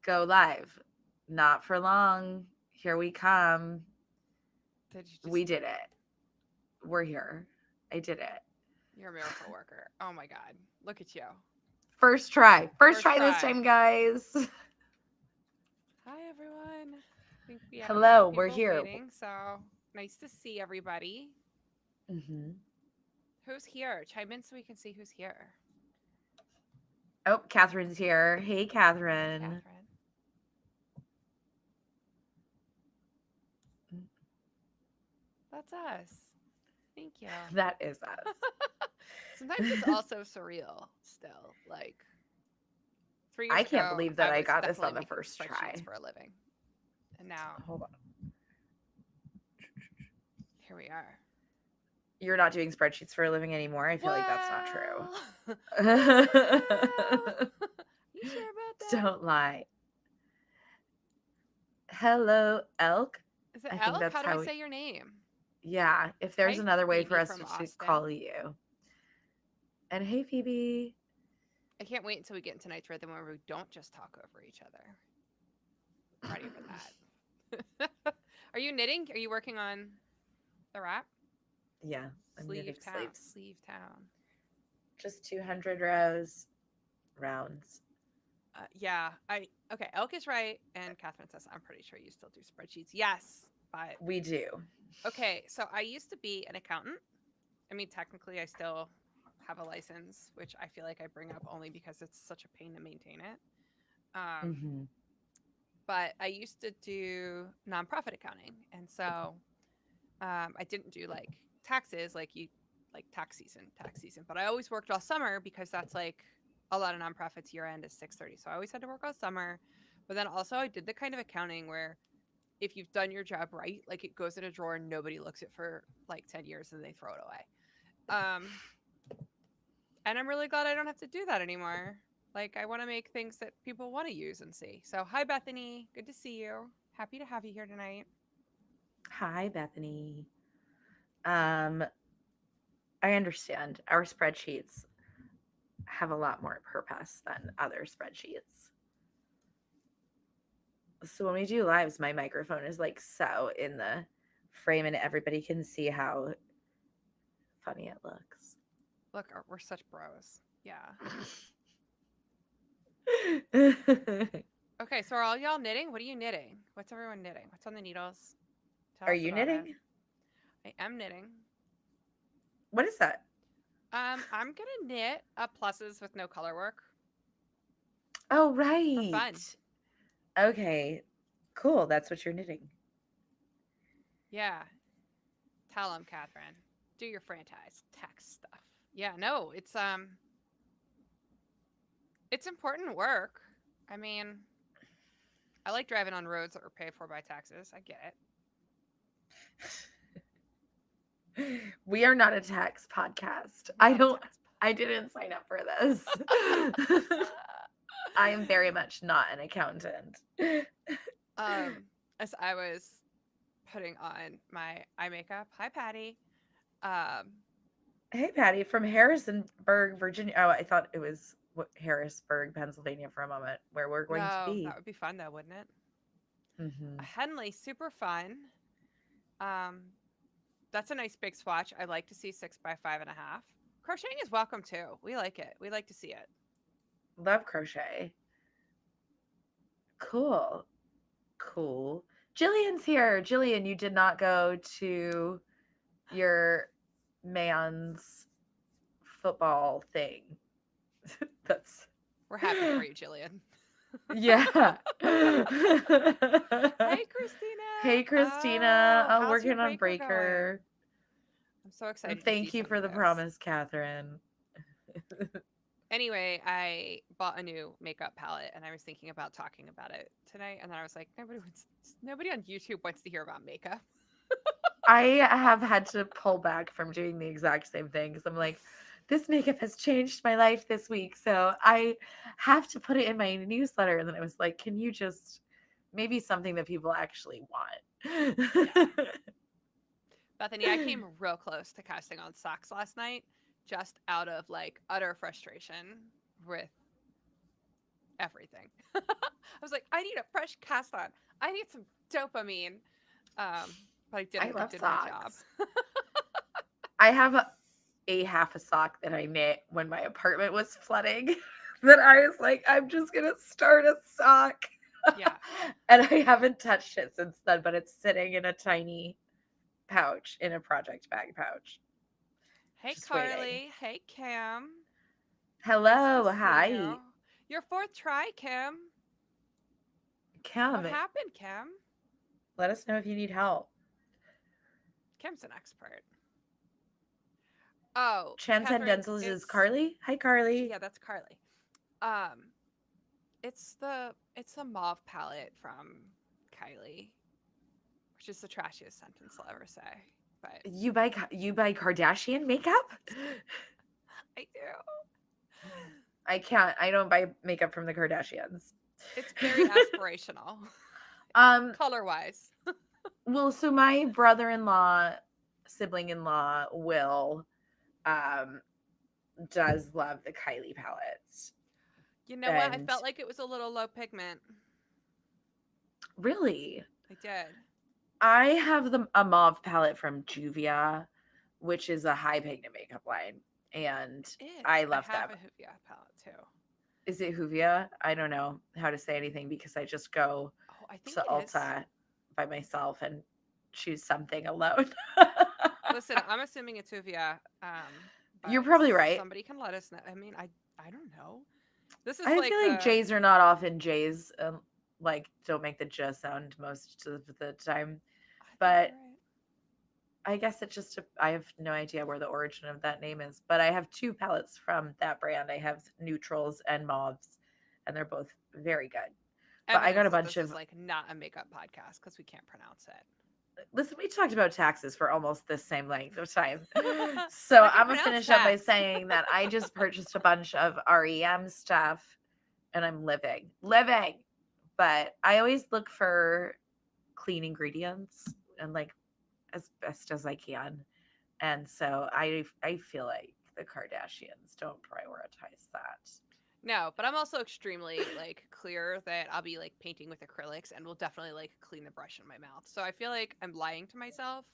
go live. Not for long. Here we come. Did you just We do did it? it. We're here. I did it. You're a miracle worker. Oh my God. Look at you. First try. First First try this try. time, guys. Hi, everyone. I think we have a couple Hello, we're people here. waiting, so nice to see everybody. Hmm. Who's here? Chime in so we can see who's here. Oh, Catherine's here. Hey, Hi, Catherine. Catherine. That's us. Thank you. That is us. Sometimes it's also surreal still. Like 3 years I can't ago, believe that I I was got this definitely on the making first spreadsheets try. for a living. And now Hold on. here we are. You're not doing spreadsheets for a living anymore. I feel like that's not true. Well, well, you sure about that? Don't lie. Hello, Elk. Is it I think Elk? that's How do I how we, say your name? yeah, if there's Hi, another way for Phoebe us from to Austin. call you. And hey, Phoebe. I can't wait until we get into tonight's rhythm where we don't just talk over each other. I'm ready for that. Are you knitting? Are you working on the wrap? Yeah, I'm knitting Sleeve town. sleeves. Sleeve town. Just 200 rows, rounds. Yeah, I okay. Elk is right, and Catherine says I'm pretty sure you still do spreadsheets. Yes, but We do. okay. So I used to be an accountant. I mean, technically, I still have a license, which I feel like I bring up only because it's such a pain to maintain it. Um, Hmm. but I used to do nonprofit accounting, and so I didn't do like taxes, like tax season. But I always worked all summer because that's like a lot of nonprofits year end is 6:30. So I always had to work all summer. But then also I did the kind of accounting where if you've done your job right, like it goes in a drawer and nobody looks at for like 10 years and they throw it away. And I'm really glad I don't have to do that anymore. Like I want to make things that people want to use and see. So hi Bethany, good to see you. Happy to have you here tonight. Hi, Bethany. Um, I understand. Our spreadsheets have a lot more purpose than other spreadsheets. So when we do lives, my microphone is like so in the frame and everybody can see how funny it looks. Look, we're such bros. Yeah. Okay, so are all y'all knitting? What are you knitting? What's everyone knitting? What's on the needles? Tell Are us you about it. knitting? I am knitting. What is that? I'm gonna knit pluses with no color work Oh, for fun. right. Okay. Cool. That's what you're knitting. Yeah, tell them, Catherine. Do your franchise text stuff. Yeah, no, it's important work. I mean, I like driving on roads that are paid for by taxes. I get it. We are not a tax podcast. We're not a tax. I didn't sign up for this. I am very much not an accountant. As I was putting on my eye makeup. Hi, Patty. Um, Hey, Patty from Harrisonburg, Virginia. Oh, I thought it was Harrisburg, Pennsylvania for a moment, where we're going to no, that be. would be fun though, wouldn't it? Hmm. Henley, super fun. Um, that's a nice big swatch. I like to see 6 by 5.5. Crocheting is welcome too. We like it. We like to see it. Love crochet. Cool. Cool. Jillian's here. Jillian, you did not go to your man's football thing. That's We're happy for you, Jillian. yeah. Hey, Christina. Hey, Christina. Oh, I'm how's your working on breaker going? Breaker. I'm so excited to see Thank you some for of the this. promise, Catherine. Anyway, I bought a new makeup palette and I was thinking about talking about it tonight. And then I was like, nobody on YouTube wants to hear about makeup. I have had to pull back from doing the exact same thing because I'm like, this makeup has changed my life this week. So I have to put it in my newsletter. And then I was like, can you just maybe something that people actually Yeah. want? Bethany, I came real close to casting on socks last night just out of like utter frustration with everything. I was like, I need a fresh cast on. I need some dopamine. But I I didn't. I love did my job. socks. I have a half a sock that I knit when my apartment was flooding that I was like, I'm just gonna start a sock. Yeah. And I haven't touched it since then, but it's sitting in a tiny pouch in a project bag pouch, Hey, just waiting. Carly. Hey, Kim. Nice to Hello, see hi. you. Your fourth try, Kim. What Kim, happened, Kim? let us know if you need help. Kim's an expert. Oh, Catherine, Transcendentals is it's Carly. Hi, Carly. yeah, that's Carly. Um, it's a mauve palette from Kylie, which is the trashiest sentence I'll ever say. But You buy Kardashian makeup? I do. I can't. I don't buy makeup from the Kardashians. It's very aspirational, um. color wise. Well, so my brother-in-law, sibling-in-law, Will, um, does love the Kylie palettes, You know what? I and felt like it was a little low pigment. really, I did. I have a mauve palette from Juvia, which is a high pigment makeup line, and I Is I love have them. a Hoovia palette too. Is it Juvia? I don't know how to say anything because I just go Oh, I think to it is. Ulta by myself and choose something alone. Listen, I'm assuming it's Hoovia, You're but probably right. somebody can let us know. I mean, I don't know. This is I like feel like the J's are not often J's, like don't make the J sound most of the time. I think you're But right. I guess it's just I have no idea where the origin of that name is. But I have two palettes from that brand. I have neutrals and mauves, and they're both very good. But I got Evidence a that bunch this is of like not a makeup podcast because we can't pronounce listen. We talked about taxes for almost the same length of time, it. so But I can I'm gonna pronounce finish up by tax. saying that I just purchased a bunch of REM stuff, and I'm living. But I always look for clean ingredients and like as best as I can. And so I feel like the Kardashians don't prioritize that. No, but I'm also extremely like clear that I'll be like painting with acrylics and will definitely like clean the brush in my mouth. So I feel like I'm lying to myself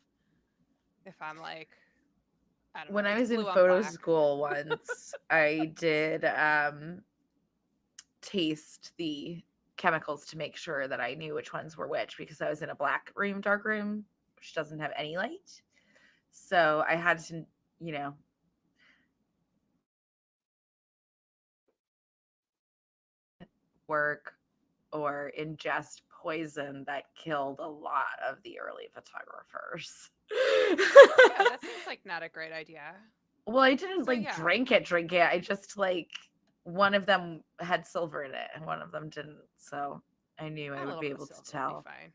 if I'm like, I don't know, When I it's was in blue on photo black. school once, I did taste the chemicals to make sure that I knew which ones were which because I was in a black room, dark room, which doesn't have any light. So I had to, you know, work or ingest poison that killed a lot of the early photographers. Yeah, that seems like not a great idea. Well, I didn't So like yeah, drink it. I just like one of them had silver in it and one of them didn't. So I knew I a would little be bit of able to silver will be tell. fine.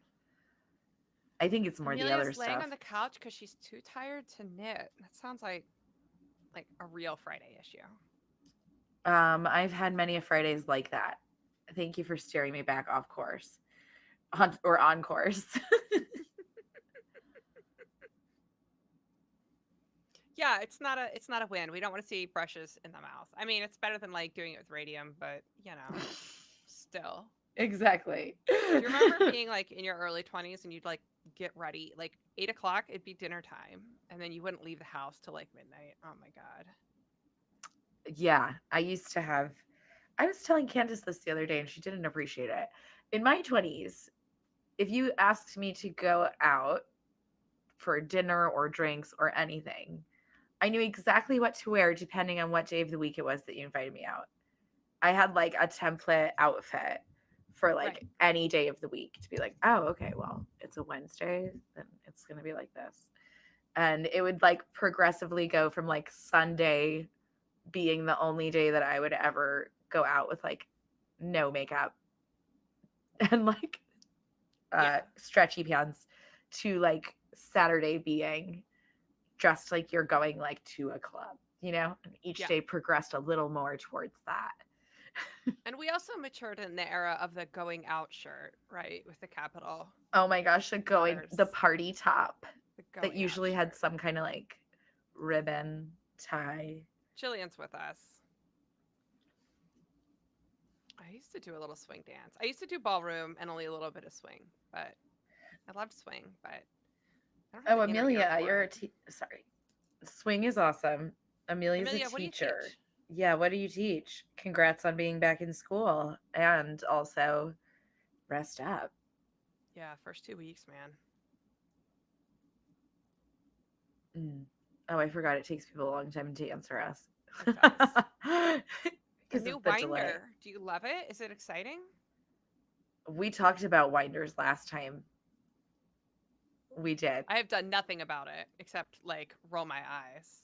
I think it's more the other Amelia's laying stuff. on the couch because she's too tired to knit. That sounds like a real Friday issue. I've had many a Fridays like that. Thank you for steering me back off course. On course. Yeah, it's not a win. We don't want to see brushes in the mouth. I mean, it's better than like doing it with radium, but still. Exactly. Do you remember being like in your early 20s and you'd like get ready like 8 o'clock? It'd be dinner time, and then you wouldn't leave the house till like midnight. Oh my god. Yeah, I used to have I was telling Candace this the other day and she didn't appreciate it. In my 20s, if you asked me to go out for dinner or drinks or anything, I knew exactly what to wear depending on what day of the week it was that you invited me out. I had like a template outfit for Right. like any day of the week to be like, oh, okay, well, it's a Wednesday, then it's going to be like this. And it would like progressively go from like Sunday being the only day that I would ever go out with like no makeup and like Yeah. stretchy pants to like Saturday being dressed like you're going like to a club, you know? And each Yeah. day progressed a little more towards that. And we also matured in the era of the going out shirt, right? With the capital Oh my gosh, the letters. party top The that going out usually had shirt. some kind of like ribbon tie. Jillian's with us. I used to do a little swing dance. I used to do ballroom and only a little bit of swing, but I loved swing, but I don't have Oh, the inner ear Amelia, for you're it. sorry. Swing is awesome. Amelia's a Amelia, what do you teacher. teach? Yeah, what do you teach? Congrats on being back in school and also rest up. Yeah, first 2 weeks, man. Mm. Oh, I forgot it takes people a long time to answer us. It does. A Because new of the delay. winder. Do you love it? Is it exciting? We talked about winders last time. We did. I have done nothing about it except like roll my eyes.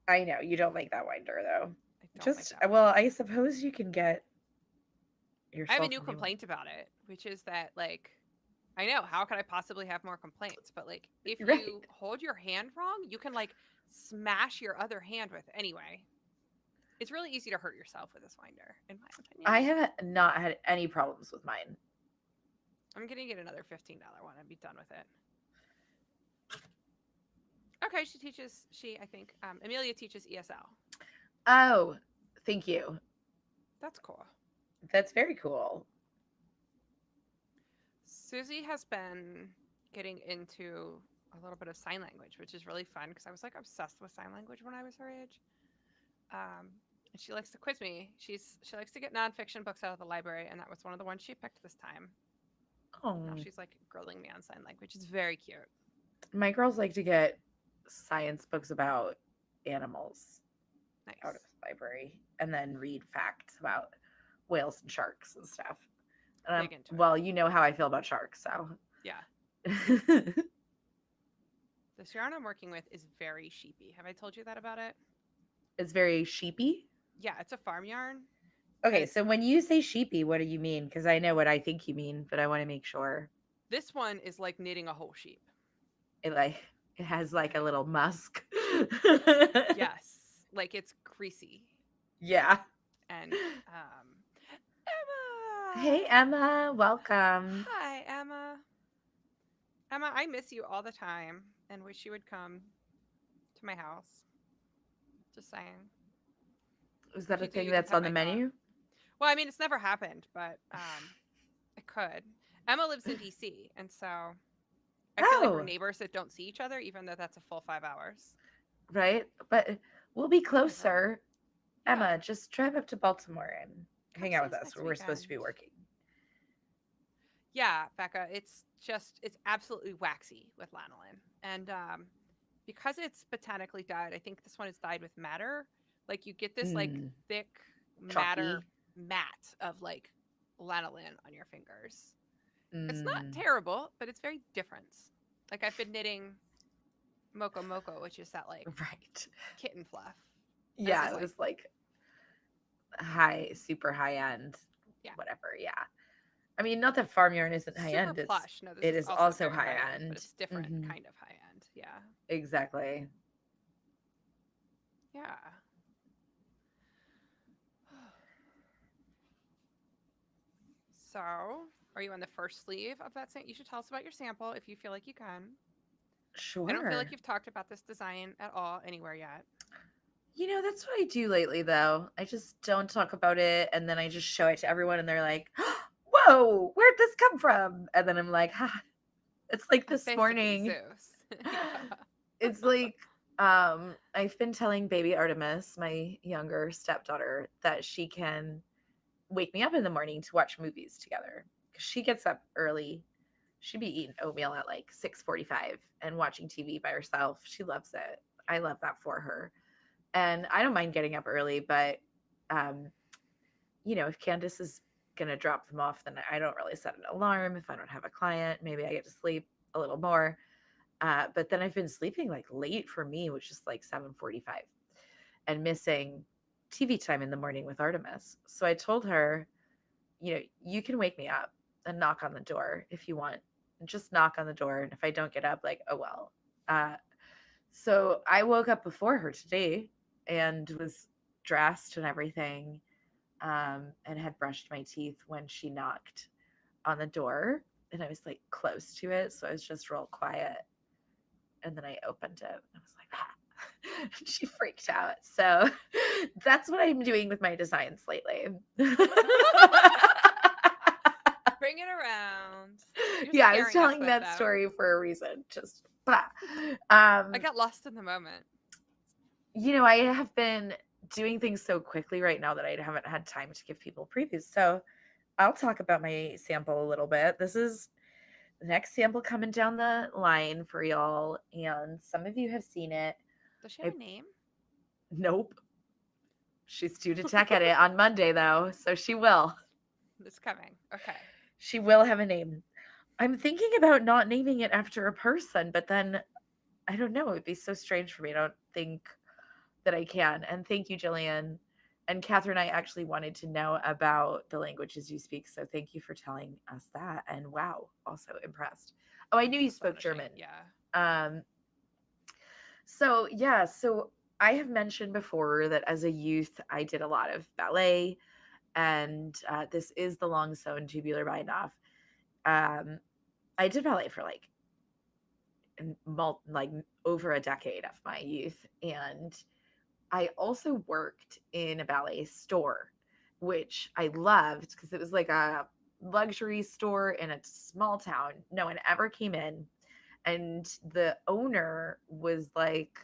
I know you don't like that winder though. I don't like Just that well, winder. I suppose you can get I have a yourself new a new one. complaint about it, which is that like I know how could I possibly have more complaints, but like if Right. you hold your hand wrong, you can like smash your other hand with it. Anyway. It's really easy to hurt yourself with this winder, in my opinion. I have not had any problems with mine. I'm gonna get another $15 one and be done with it. Okay, she teaches. I think, Amelia teaches ESL. Oh, thank you. That's cool. That's very cool. Susie has been getting into a little bit of sign language, which is really fun because I was like obsessed with sign language when I was her age. And she likes to quiz me. She likes to get nonfiction books out of the library, and that was one of the ones she picked this time. Now Oh, she's like grilling me on sign language. It's very cute. my girls like to get science books about animals out of Nice. the library and then read facts about whales and sharks and stuff. And Big into it. well, you know how I feel about sharks, so Yeah. This yarn I'm working with is very sheepy. Have I told you that about it? it's very sheepy. Yeah, it's a farm yarn, and Okay, it's so when you say sheepy, what do you mean? Because I know what I think you mean, but I want to make sure this one is like knitting a whole sheep. it like it has like a little musk. Yes, like it's greasy. Yeah. And Hey Emma, Emma, welcome. hi Emma. Emma, I miss you all the time and wish you would come to my house. Just saying. Is If that a you do, thing you can that's pet on the my dog. menu? Well, I mean, it's never happened, but it could. Emma lives in DC, and so I feel like we're Oh, neighbors that don't see each other, even though that's a full 5 hours. right. But we'll be I love it. closer. Yeah, Emma, just drive up to Baltimore and come hang see out with us us next where we're supposed to weekend. be working. Yeah, Becca, it's absolutely waxy with lanolin, and because it's botanically dyed, I think this one is dyed with madder. Like you get this like Mm, thick madder chalky. mat of like lanolin on your fingers. It's not Mm, terrible, but it's very different. Like I've been knitting Moco Moco, which is that like right. kitten fluff. And this is Yeah, it like, was like high, super high end, yeah, whatever. Yeah. I mean, not that farm yarn isn't high super end. plush. No, this It is is also also very high high end, but end. it's different Hmm. kind of high end. Yeah. Exactly. Yeah. So, are you on the first sleeve of that? You should tell us about your sample if you feel like you can. I don't feel like Sure. you've talked about this design at all anywhere yet. That's what I do lately, though. I just don't talk about it, and then I just show it to everyone, and they're like, "Whoa, where'd this come from?" And then I'm like, "Ha!" It's like I'm this basically morning. Zeus. Yeah. It's like I've been telling baby Artemis, my younger stepdaughter, that she can wake me up in the morning to watch movies together because she gets up early. She'd be eating oatmeal at like 6:45 and watching TV by herself. She loves it. I love that for her. And I don't mind getting up early, but um, if Candace is gonna drop them off, then I don't really set an alarm. If I don't have a client, maybe I get to sleep a little more. But then I've been sleeping like late for me, which is like 7:45, and missing TV time in the morning with Artemis. So I told her, you can wake me up and knock on the door if you want. Just knock on the door, and if I don't get up, like, oh well. Uh, so I woke up before her today and was dressed and everything, and had brushed my teeth when she knocked on the door, and I was like close to it, so I was just real quiet, and then I opened it and I was like, ah. She freaked out. So that's what I'm doing with my designs lately. Bring it around. You're Yeah, I was scaring us telling with that them. story for a reason. Just blah. I Um, got lost in the moment. I have been doing things so quickly right now that I haven't had time to give people previews. So I'll talk about my sample a little bit. This is the next sample coming down the line for y'all, and some of you have seen it. Does she have I a name? Nope. She's due to tech edit on Monday though, so she will. It's coming. Okay. She will have a name. I'm thinking about not naming it after a person, but then I don't know. It'd be so strange for me. I don't think that I can. And thank you, Jillian. And Catherine, I actually wanted to know about the languages you speak. So thank you for telling us that. And wow, also impressed. Oh, I knew you spoke Astonishing. German. Yeah. Um, so yeah, so I have mentioned before that as a youth, I did a lot of ballet, and this is the long sewn tubular bind off. Um, I did ballet for like over a decade of my youth, and I also worked in a ballet store, which I loved because it was like a luxury store in a small town. No one ever came in, and the owner was like,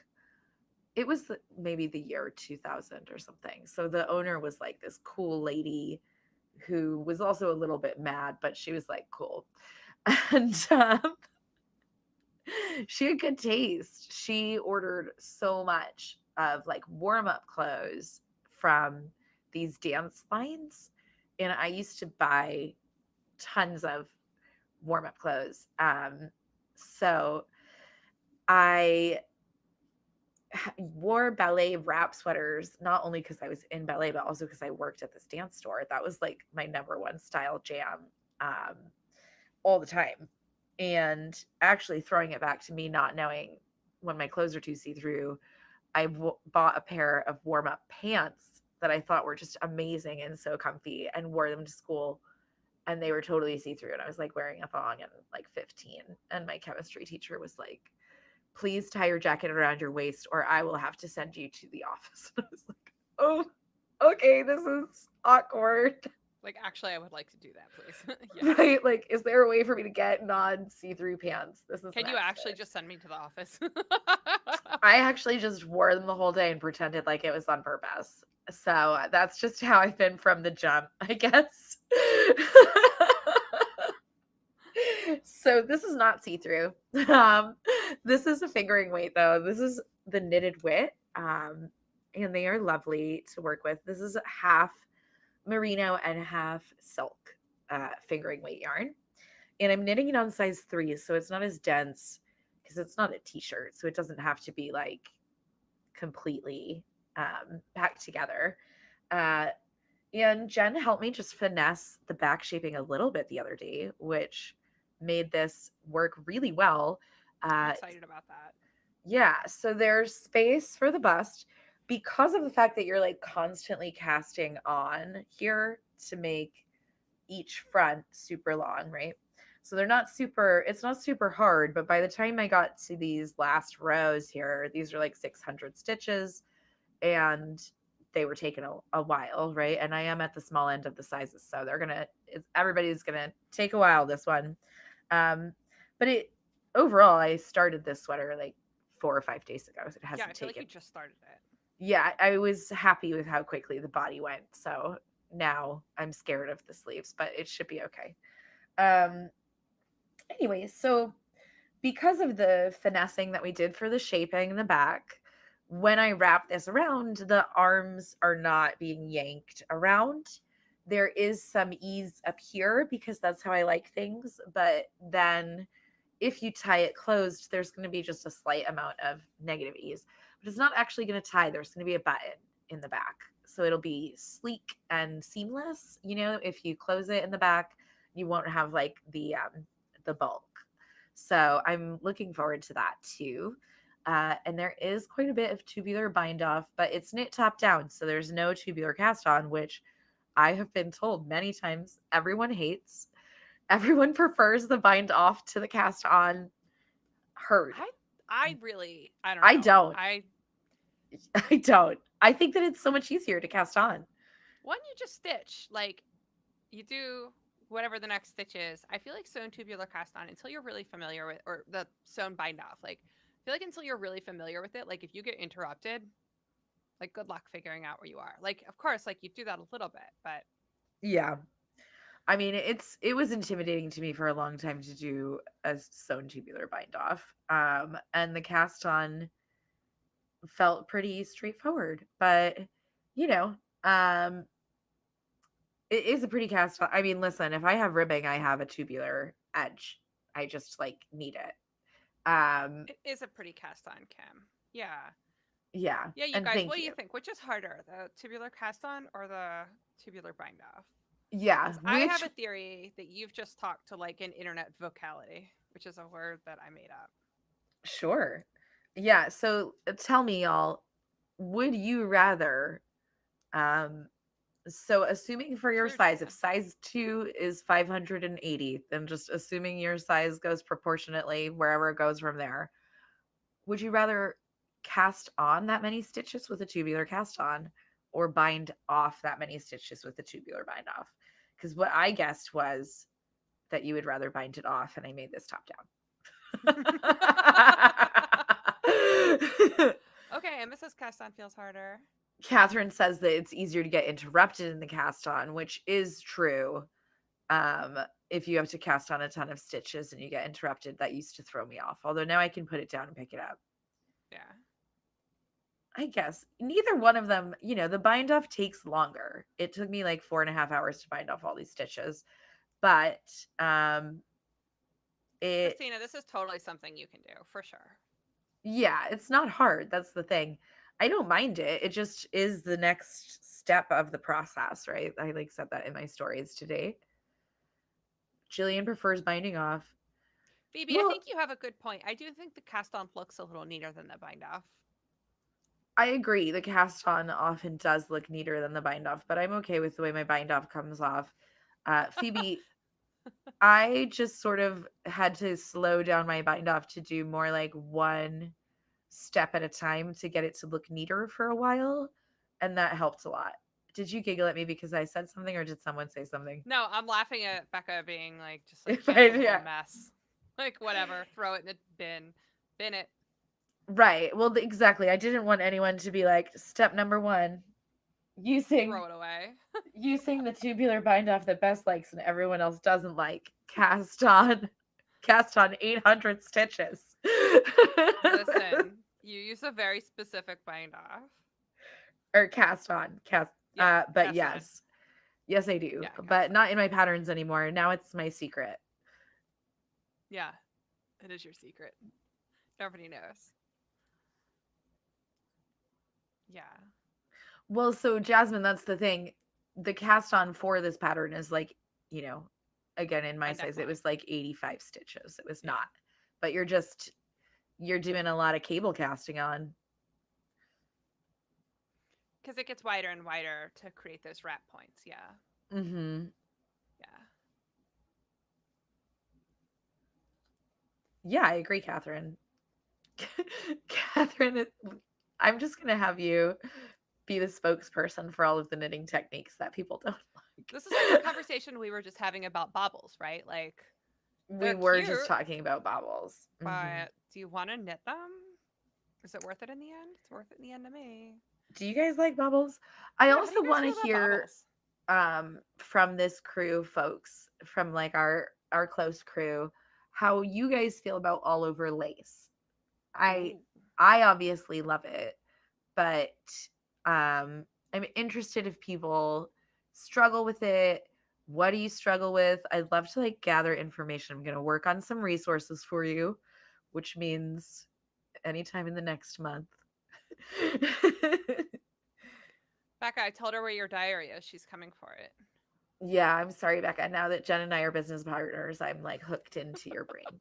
it was maybe the year 2000 or something. So the owner was like this cool lady who was also a little bit mad, but she was like cool. And she had good taste. She ordered so much of like warm up clothes from these dance lines. And I used to buy tons of warm up clothes. So I wore ballet wrap sweaters, not only because I was in ballet, but also because I worked at this dance store. That was like my number one style jam, um, all the time. And actually throwing it back to me not knowing when my clothes are too see through, bought a pair of warm up pants that I thought were just amazing and so comfy, and wore them to school. And they were totally see through. And I was like wearing a thong and like 15. And my chemistry teacher was like, please tie your jacket around your waist or I will have to send you to the office. And I was like, oh, okay, this is awkward. Like, actually, I would like to do that, please. Yeah. Right? Like, is there a way for me to get non see through pants? This is Can you next actually step. just send me to the office? I actually just wore them the whole day and pretended like it was on purpose. So that's just how I've been from the jump, I guess. So this is not see through. Um, this is a fingering weight though. This is the knitted wit, and they are lovely to work with. This is half merino and half silk fingering weight yarn, and I'm knitting it on size 3, so it's not as dense because it's not a t-shirt, so it doesn't have to be like completely packed together. Uh, and Jen helped me just finesse the back shaping a little bit the other day, which made this work really well. I'm Uh, excited about that. yeah, so there's space for the bust because of the fact that you're like constantly casting on here to make each front super long, right? So it's not super hard, but by the time I got to these last rows here, these are like 600 stitches, and they were taking a while, right? And I am at the small end of the sizes, so everybody's gonna take a while this one. Um, but it overall, I started this sweater like 4 or 5 days ago. So it Yeah, I hasn't feel like taken. you just started it. Yeah, I was happy with how quickly the body went. So now I'm scared of the sleeves, but it should be okay. Um, anyway, so because of the finessing that we did for the shaping in the back, when I wrap this around, the arms are not being yanked around. There is some ease up here because that's how I like things. But then if you tie it closed, there's going to be just a slight amount of negative ease. But it's not actually going to tie. There's going to be a button in the back. So it'll be sleek and seamless. If you close it in the back, you won't have like the bulk. So I'm looking forward to that too. And there is quite a bit of tubular bind off, but it's knit top down. So there's no tubular cast on, which I have been told many times everyone hates. Everyone prefers the bind off to the cast on. Heard. I I really I don't I know. don't. I don't. I think that it's so much easier to cast on. One, you just stitch. Like, you do whatever the next stitch is. I feel like sewn tubular cast on until you're really familiar with, or the sewn bind off. Like, I feel like until you're really familiar with it, like if you get interrupted, like good luck figuring out where you are. Like, of course, like you do that a little bit, but Yeah. I mean, it was intimidating to me for a long time to do a sewn tubular bind off. And the cast on felt pretty straightforward, but you know, um it is a pretty cast on. I mean, listen, if I have ribbing, I have a tubular edge. I just like need it. it is a pretty cast on, Kim. Yeah. Yeah, Yeah, you and guys, what thank do you you. think? Which is harder, the tubular cast on or the tubular bind off? Yeah, Because I have which a theory that you've just talked to like an internet vocality, which is a word that I made up. sure. Yeah, so tell me y'all, would you rather um so assuming for your True, size, if Julian. size 2 is 580, then just assuming your size goes proportionately wherever it goes from there, would you rather cast on that many stitches with a tubular cast on or bind off that many stitches with a tubular bind off? Because what I guessed was that you would rather bind it off, and I made this top down. Okay, and Mrs. Cast on feels harder. Catherine says that it's easier to get interrupted in the cast on, which is true. Um, if you have to cast on a ton of stitches and you get interrupted, that used to throw me off. Although now I can put it down and pick it up. Yeah. I guess neither one of them, the bind off takes longer. It took me like 4.5 hours to bind off all these stitches, but it, Christina, this is totally something you can do for sure. yeah, it's not hard. That's the thing. I don't mind it. It just is the next step of the process, right? I like said that in my stories today. Jillian prefers binding off. Phoebe, I Well, think you have a good point. I do think the cast on looks a little neater than the bind off. I agree. The cast on often does look neater than the bind off, but I'm okay with the way my bind off comes off. Phoebe, I just sort of had to slow down my bind off to do more like one step at a time to get it to look neater for a while. And that helped a lot. Did you giggle at me because I said something or did someone say something? No, I'm laughing at Becca being like, just like If I, cancel the whole yeah. mess. Like, whatever, throw it in the bin. Bin it. Right. Well, exactly. I didn't want anyone to be like, step number one, using Throw it away. using the tubular bind off that Bess likes and everyone else doesn't like. Cast on 800 stitches. Listen, you use a very specific bind off. Or cast on. Yeah, But cast on. yes. Yes, I do. Yeah, cast But on. not in my patterns anymore. Now it's my secret. Yeah, it is your secret. Nobody knows. Yeah, Well, so Jasmine, that's the thing. The cast on for this pattern is like, you know, again in my my size, it neckline. was like 85 stitches. It was Yeah, not. But you're doing a lot of cable casting on. because it gets wider and wider to create those wrap points. Yeah, Mhm. yeah. Yeah, I agree, Catherine. Catherine, I'm just gonna have you be the spokesperson for all of the knitting techniques that people don't This is like the like. conversation we were just having about baubles, right? Like, We they're were just cute, talking about baubles. but do you want to knit them? Is it worth it in the end? It's worth it in the end to me. Do you guys like baubles? I Yeah, how do also you guys want feel to about hear baubles? from this crew folks, from like our close crew, how you guys feel about all over lace. I Ooh. I obviously love it, but I'm interested if people struggle with it. What do you struggle with? I'd love to like gather information. I'm going to work on some resources for you, which means anytime in the next month. Becca, I told her where your diary is. She's coming for it. Yeah, I'm sorry, Becca. Now that Jen and I are business partners, I'm like hooked into your brain.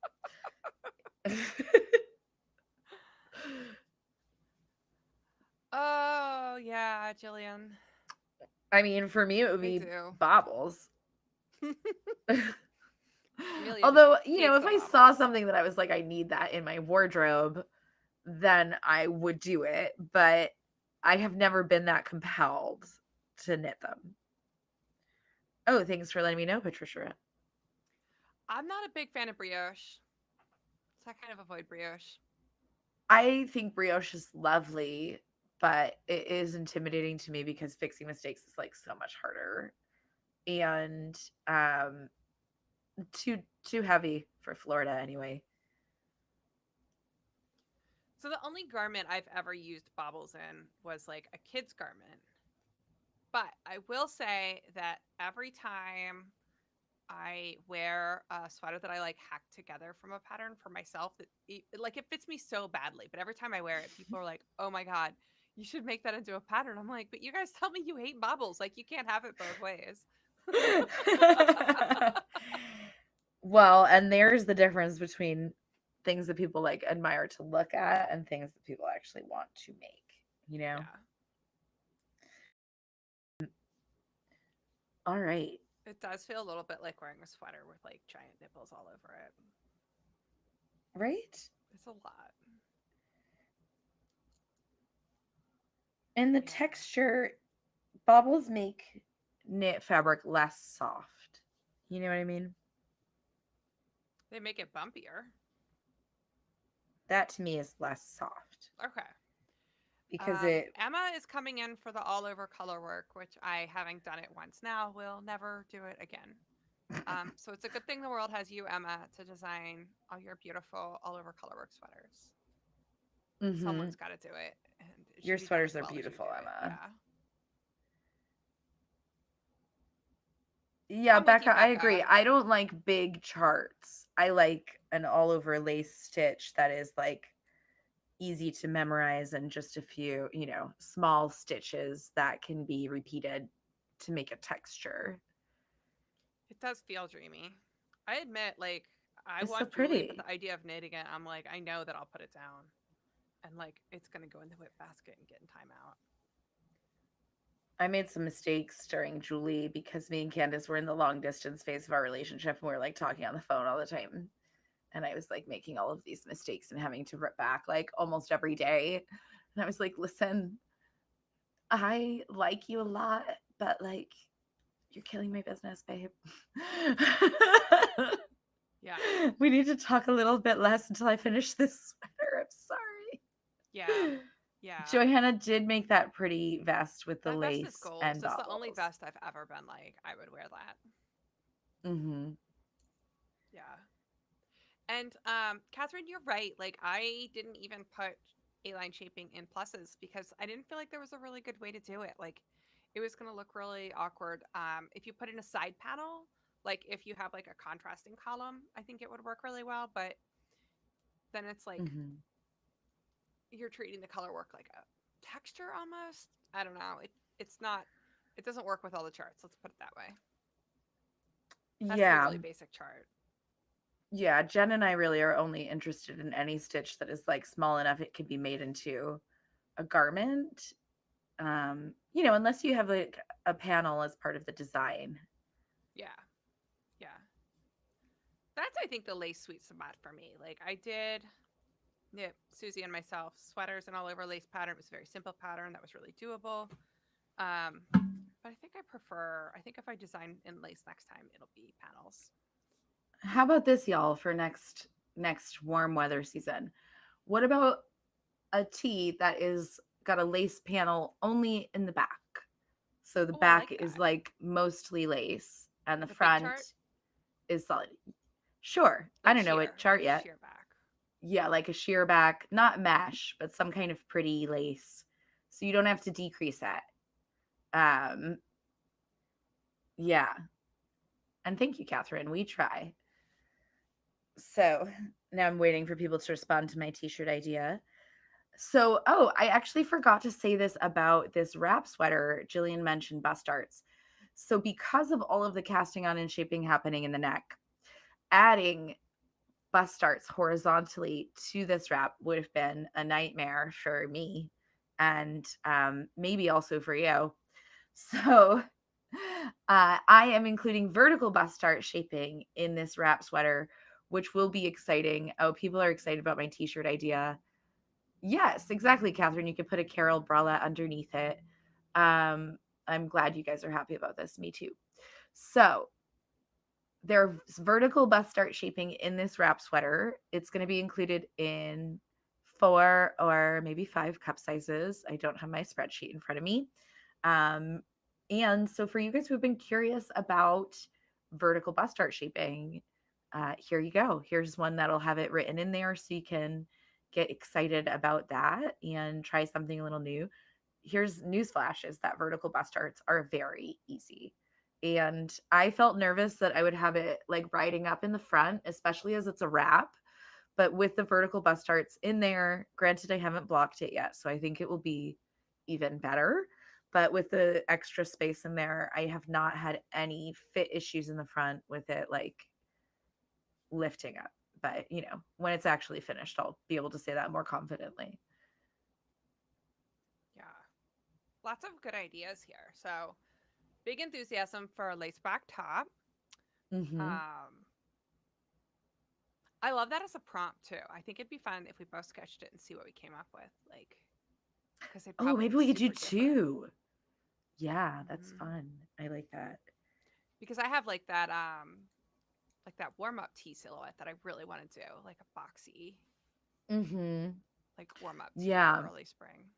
Oh, yeah, Jillian. I mean, for me, it would I be do. baubles. Amelia just Although, hates if the I saw baubles. something that I was like, I need that in my wardrobe, then I would do it, but I have never been that compelled to knit them. Oh, thanks for letting me know, Patricia. I'm not a big fan of brioche, so I kind of avoid brioche. I think brioche is lovely, but it is intimidating to me because fixing mistakes is like so much harder and too heavy for Florida anyway. So the only garment I've ever used bobbles in was like a kid's garment. But I will say that every time I wear a sweater that I like hacked together from a pattern for myself, that like it fits me so badly. But every time I wear it, people are like, "Oh my god, you should make that into a pattern." I'm like, "But you guys tell me you hate bobbles. Like you can't have it both ways." Well, and there's the difference between things that people like admire to look at and things that people actually want to make, you know? Yeah, All right. it does feel a little bit like wearing a sweater with like giant nipples all over it. Right? It's a lot. And the Yeah, texture, bobbles make knit fabric less soft. You know what I mean? they make it bumpier. That to me is less soft Okay. because it Emma is coming in for the all over color work, which I, having done it once now, will never do it again. So it's a good thing the world has you, Emma, to design all your beautiful all over colorwork sweaters. Someone's Mhm. got to do it, and it should Your be done sweaters as are well as you beautiful, do it. Emma. Yeah. Yeah, I'm with you, Becca, I agree. Becca. I don't like big charts. I like an all over lace stitch that is like easy to memorize and just a few, small stitches that can be repeated to make a texture. It does feel dreamy. I admit, like, I It's so want Julie, but pretty. the idea of knitting it, I'm like, I know that I'll put it down. And, like, it's going to go in the whip basket and get in timeout. I made some mistakes during Julie because me and Candace were in the long distance phase of our relationship and we were like talking on the phone all the time. And I was like making all of these mistakes and having to rip back like almost every day. And I was like, listen, I like you a lot, but like you're killing my business, babe. Yeah. We need to talk a little bit less until I finish this sweater. I'm Yeah. sorry. Yeah. Johanna did make that pretty vest with the That vest is lace goals. and It's the only baubles. vest I've ever been like, I would wear that. Mm-hmm. Yeah. And Catherine, you're right. Like I didn't even put A-line shaping in pluses because I didn't feel like there was a really good way to do it. Like it was gonna look really awkward. If you put in a side panel, like if you have like a contrasting column, I think it would work really well. But then it's like Mm-hmm. you're treating the color work like a texture almost. I don't know. It's not. It doesn't work with all the charts. Let's put it that way. It has to be a Yeah. really basic chart. Yeah. Jen and I really are only interested in any stitch that is like small enough it can be made into a garment. Unless you have like a panel as part of the design. Yeah, yeah. That's I think the lace sweet spot for me. Like I did knit Susie and myself sweaters and all over lace pattern. It was a very simple pattern that was really doable. But I think I prefer. I think if I design in lace next time, it'll be panels. How about this, y'all, for next warm weather season? What about a tee that is got a lace panel only in the back? So the Oh, I back like is that like mostly lace and the with a big chart. front is solid. Sure. I don't know what chart Like yet. sheer back. Yeah, like a sheer back, not mesh, but some kind of pretty lace. So you don't have to decrease that. Um, yeah. And thank you, Catherine. We try. So now I'm waiting for people to respond to my t-shirt idea. So, oh, I actually forgot to say this about this wrap sweater. Jillian mentioned bust darts. So, because of all of the casting on and shaping happening in the neck, adding bust darts horizontally to this wrap would have been a nightmare for me and maybe also for you. So, I am including vertical bust dart shaping in this wrap sweater, which will be exciting. Oh, people are excited about my t shirt idea. Yes, exactly, Catherine. You could put a Carol bralette underneath it. Um, I'm glad you guys are happy about this. Me too. So there's vertical bust start shaping in this wrap sweater. It's going to be included in 4 or maybe 5 cup sizes. I don't have my spreadsheet in front of me. Um, and so for you guys who've been curious about vertical bust start shaping, here you go. Here's one that'll have it written in there so you can get excited about that and try something a little new. Here's newsflash is that vertical bust darts are very easy. And I felt nervous that I would have it like riding up in the front, especially as it's a wrap. But with the vertical bust darts in there, granted, I haven't blocked it yet, so I think it will be even better. But with the extra space in there, I have not had any fit issues in the front with it like lifting up. But, when it's actually finished, I'll be able to say that more confidently. Yeah. Lots of good ideas here. So, big enthusiasm for a lace back top. Hmm. Um, I love that as a prompt too. I think it'd be fun if we both sketched it and see what we came up with. Like, because they'd Oh, probably maybe be we could do super different. two. Yeah, that's Hmm. fun. I like that. Because I have like that warm up tee silhouette that I really want to do, like a boxy, Hmm. like warm up tee for Yeah. early spring.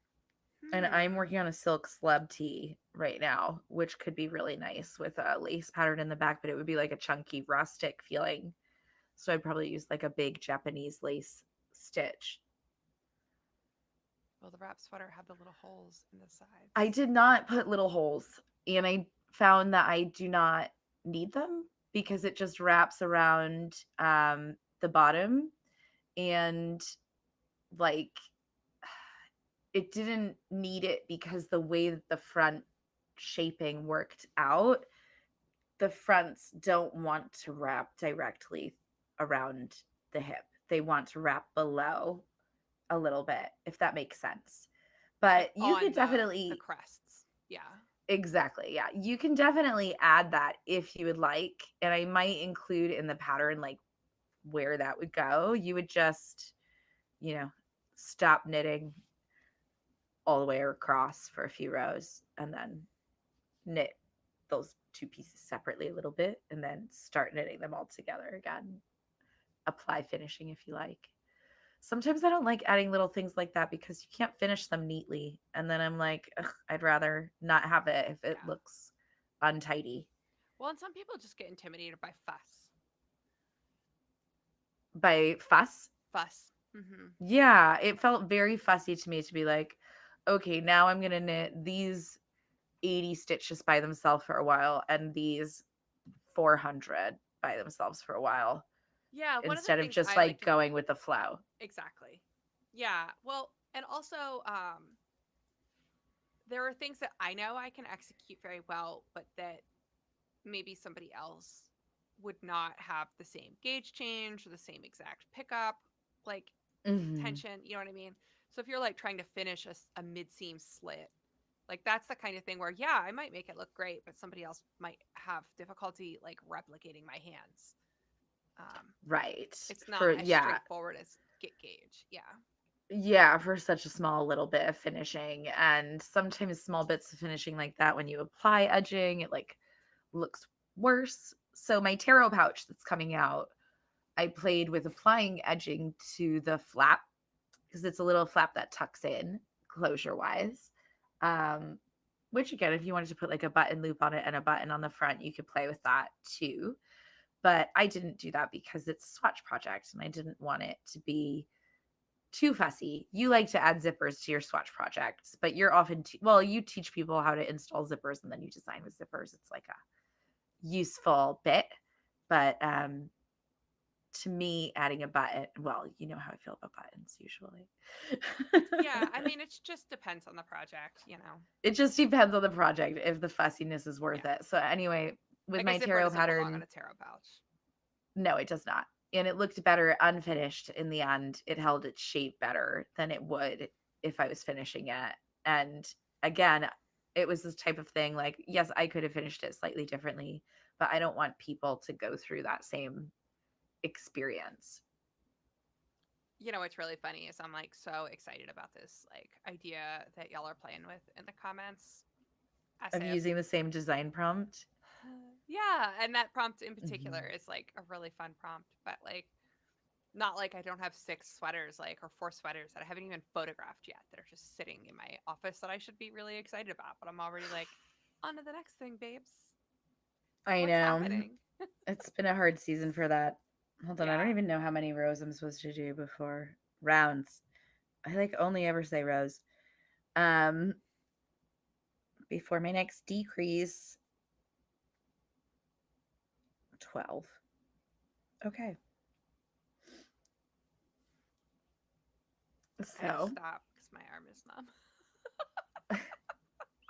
And I'm Hmm. working on a silk slub tee right now, which could be really nice with a lace pattern in the back, but it would be like a chunky rustic feeling. So I'd probably use like a big Japanese lace stitch. Will the wrap sweater have the little holes in the I sides? did not put little holes, and I found that I do not need them because it just wraps around the bottom, and like it didn't need it because the way that the front shaping worked out, the fronts don't want to wrap directly around the hip. They want to wrap below a little bit, if that makes sense. Like But you on could the definitely, crests. Yeah. exactly, yeah, you can definitely add that if you would like. And I might include in the pattern like where that would go. You would just, you know, stop knitting all the way across for a few rows and then knit those two pieces separately a little bit and then start knitting them all together again. Apply finishing if you like. Sometimes I don't like adding little things like that because you can't finish them neatly. And then I'm like, ugh, I'd rather not have it if it Yeah. looks untidy. Well, and some people just get intimidated by fuss. By fuss, Fuss. Hmm. yeah, it felt very fussy to me to be like, okay, now I'm going to knit these 80 stitches by themselves for a while and these 400 by themselves for a while Yeah. One of the instead of things just I like like to going with the flow. exactly. Yeah. Well, and also, there are things that I know I can execute very well, but that maybe somebody else would not have the same gauge change or the same exact pickup, like Hmm. tension. You know what I mean? So if you're like trying to finish a mid seam slit, like that's the kind of thing where yeah, I might make it look great, but somebody else might have difficulty like replicating my hands. Um, Right. it's For, not as yeah, straightforward as get gauge. Yeah, yeah, for such a small little bit of finishing. And sometimes small bits of finishing like that, when you apply edging, it like looks worse. So my tarot pouch that's coming out, I played with applying edging to the flap because it's a little flap that tucks in closure wise. Um, which again, if you wanted to put like a button loop on it and a button on the front, you could play with that too. But I didn't do that because it's a swatch project and I didn't want it to be too fussy. You like to add zippers to your swatch projects, but you're often well, you teach people how to install zippers and then you design with zippers. It's like a useful bit. But to me, adding a button, well, you know how I feel about buttons usually. yeah. I mean, it just depends on the project. You know. It just depends on the project if the fussiness is worth Yeah, it. So anyway, with like a my zipper tarot doesn't belong on pattern, a tarot pouch. no, it does not. And it looked better unfinished in the end. It held its shape better than it would if I was finishing it. And again, it was this type of thing like, yes, I could have finished it slightly differently, but I don't want people to go through that same experience. You know what's really funny is I'm like so excited about this like idea that y'all are playing with in the comments. I Of say using the same design prompt. yeah, and that prompt in particular Mhm. is like a really fun prompt, but like not like I don't have 6 sweaters like or 4 sweaters that I haven't even photographed yet that are just sitting in my office that I should be really excited about, but I'm already like on to the next thing, babes. I What's know. happening? It's been a hard season for that. Hold on, I don't Yeah. even know how many rows I'm supposed to do before rounds. I like only ever say rows. Um, before my next decrease, 12. Okay. I had to So, stop because my arm is numb.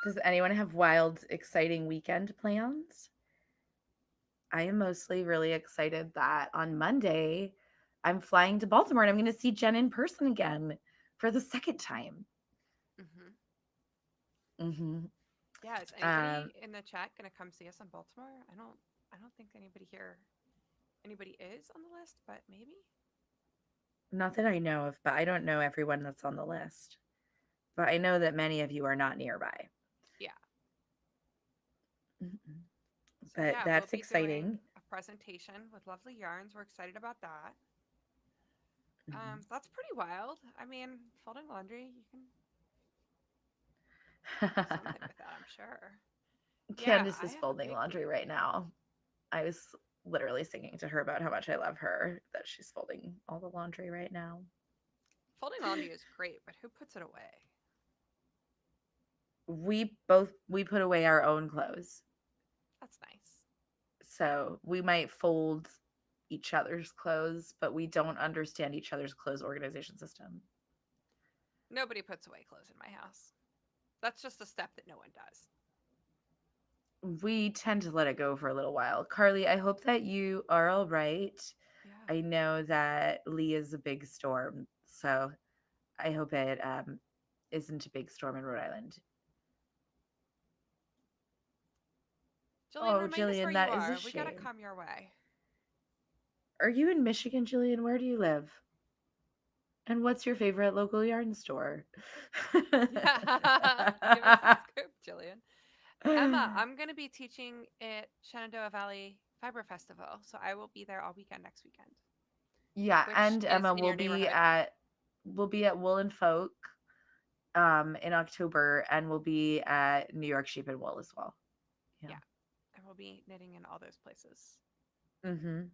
does anyone have wild, exciting weekend plans? I am mostly really excited that on Monday I'm flying to Baltimore and I'm going to see Jen in person again for the second time. Hmm. Hmm. Yeah, is Um, anybody in the chat gonna come see us in Baltimore? I don't think anybody is on the list, but maybe. Not that I know of, but I don't know everyone that's on the list. But I know that many of you are not nearby. Yeah. Mhm. So But yeah, we'll that's be doing exciting. a presentation with lovely yarns. We're excited about that. Mhm. That's pretty wild. I mean, folding laundry, you can do something with that, I'm sure. Yeah, Candace I is have a folding big laundry week. right now. I was literally singing to her about how much I love her, that she's folding all the laundry right now. Folding laundry is great, but who puts it away? We put away our own clothes. That's nice. So we might fold each other's clothes, but we don't understand each other's clothes organization system. Nobody puts away clothes in my house. That's just a step that no one does. We tend to let it go for a little while. Carly, I hope that you are all right. Yeah. I know that Lee is a big storm, so I hope it isn't a big storm in Rhode Island. Jillian, Oh, remind us where Jillian, you that is a are. We gotta shame. come your way. Are you in Michigan, Jillian? Where do you live? And what's your favorite local yarn store? Yeah. Give us the scoop, Jillian. Emma, I'm going to be teaching at Shenandoah Valley Fiber Festival, so I will be there all weekend next weekend, Yeah, which and is Emma in will your be neighborhood. at Wool and Folk in October, and we'll be at New York Sheep and Wool as well. Yeah. Yeah, I will be knitting in all those places. Mm-hmm.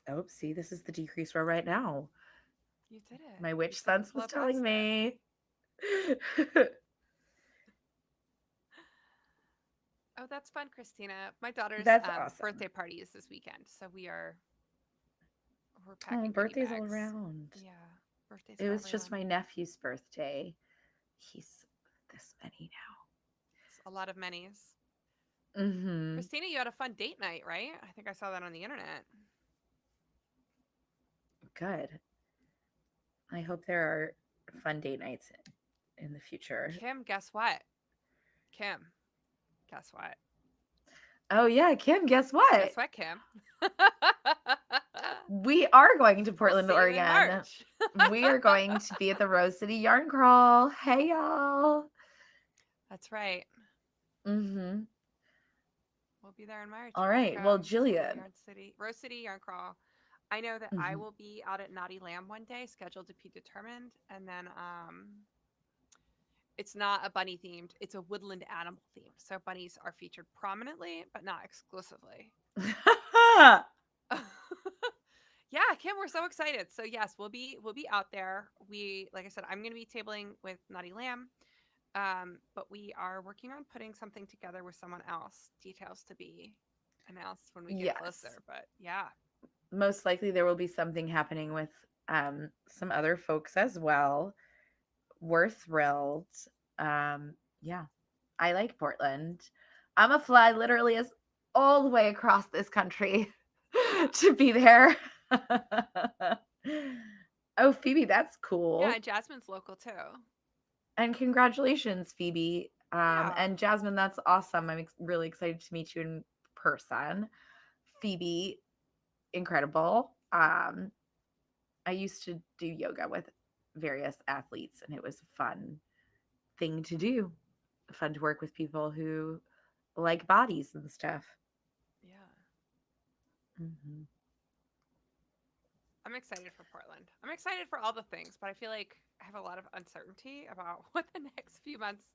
Oh, see, this is the decrease we're right now. You did it. My You witch took us sense was blow telling past it. me. Oh, that's fun, Christina. My daughter's That's awesome. birthday party is this weekend, so we're Oh, packing goodie birthdays all bags. around. Yeah, birthdays It for was just everyone. my nephew's birthday. He's this many It's a lot of minis. now. Mm-hmm. Christina, you had a fun date night, right? I think I saw that on the internet. Good. I hope there are fun date nights in the future. Kim, guess what? Kim, guess what? Oh yeah, Kim, guess what? Guess what, Kim? We are going to We'll Portland, see you in Oregon. March. We are going to be at the Rose City Yarn Crawl. Hey y'all. That's right. Mm-hmm. We'll be there in March. All We're gonna right. Well, come to Jillian. Yarn City, Rose City Yarn Crawl. I know that I Mhm. will be out at Naughty Lamb one day, scheduled to be determined, and then it's not a bunny themed; it's a woodland animal themed. So bunnies are featured prominently, but not exclusively. Yeah, Kim, we're so excited. So yes, we'll be out there. We like I said, I'm gonna be tabling with Naughty Lamb. But we are working on putting something together with someone else. Details to be announced when we get Yes. closer. But yeah, Most likely there will be something happening with some other folks as well. We're thrilled. Yeah. I like Portland. I'm a fly literally as all the way across this country yeah, to be there. Oh, Phoebe, that's yeah. cool. And Jasmine's local too. And congratulations, Phoebe. Yeah, And Jasmine, that's awesome. I'm really excited to meet you in person. Phoebe, incredible. I used to do yoga with various athletes, and it was a fun thing to do. Fun to work with people who like bodies and stuff. Yeah. Hmm. I'm excited for Portland. I'm excited for all the things, but I feel like I have a lot of uncertainty about what the next few months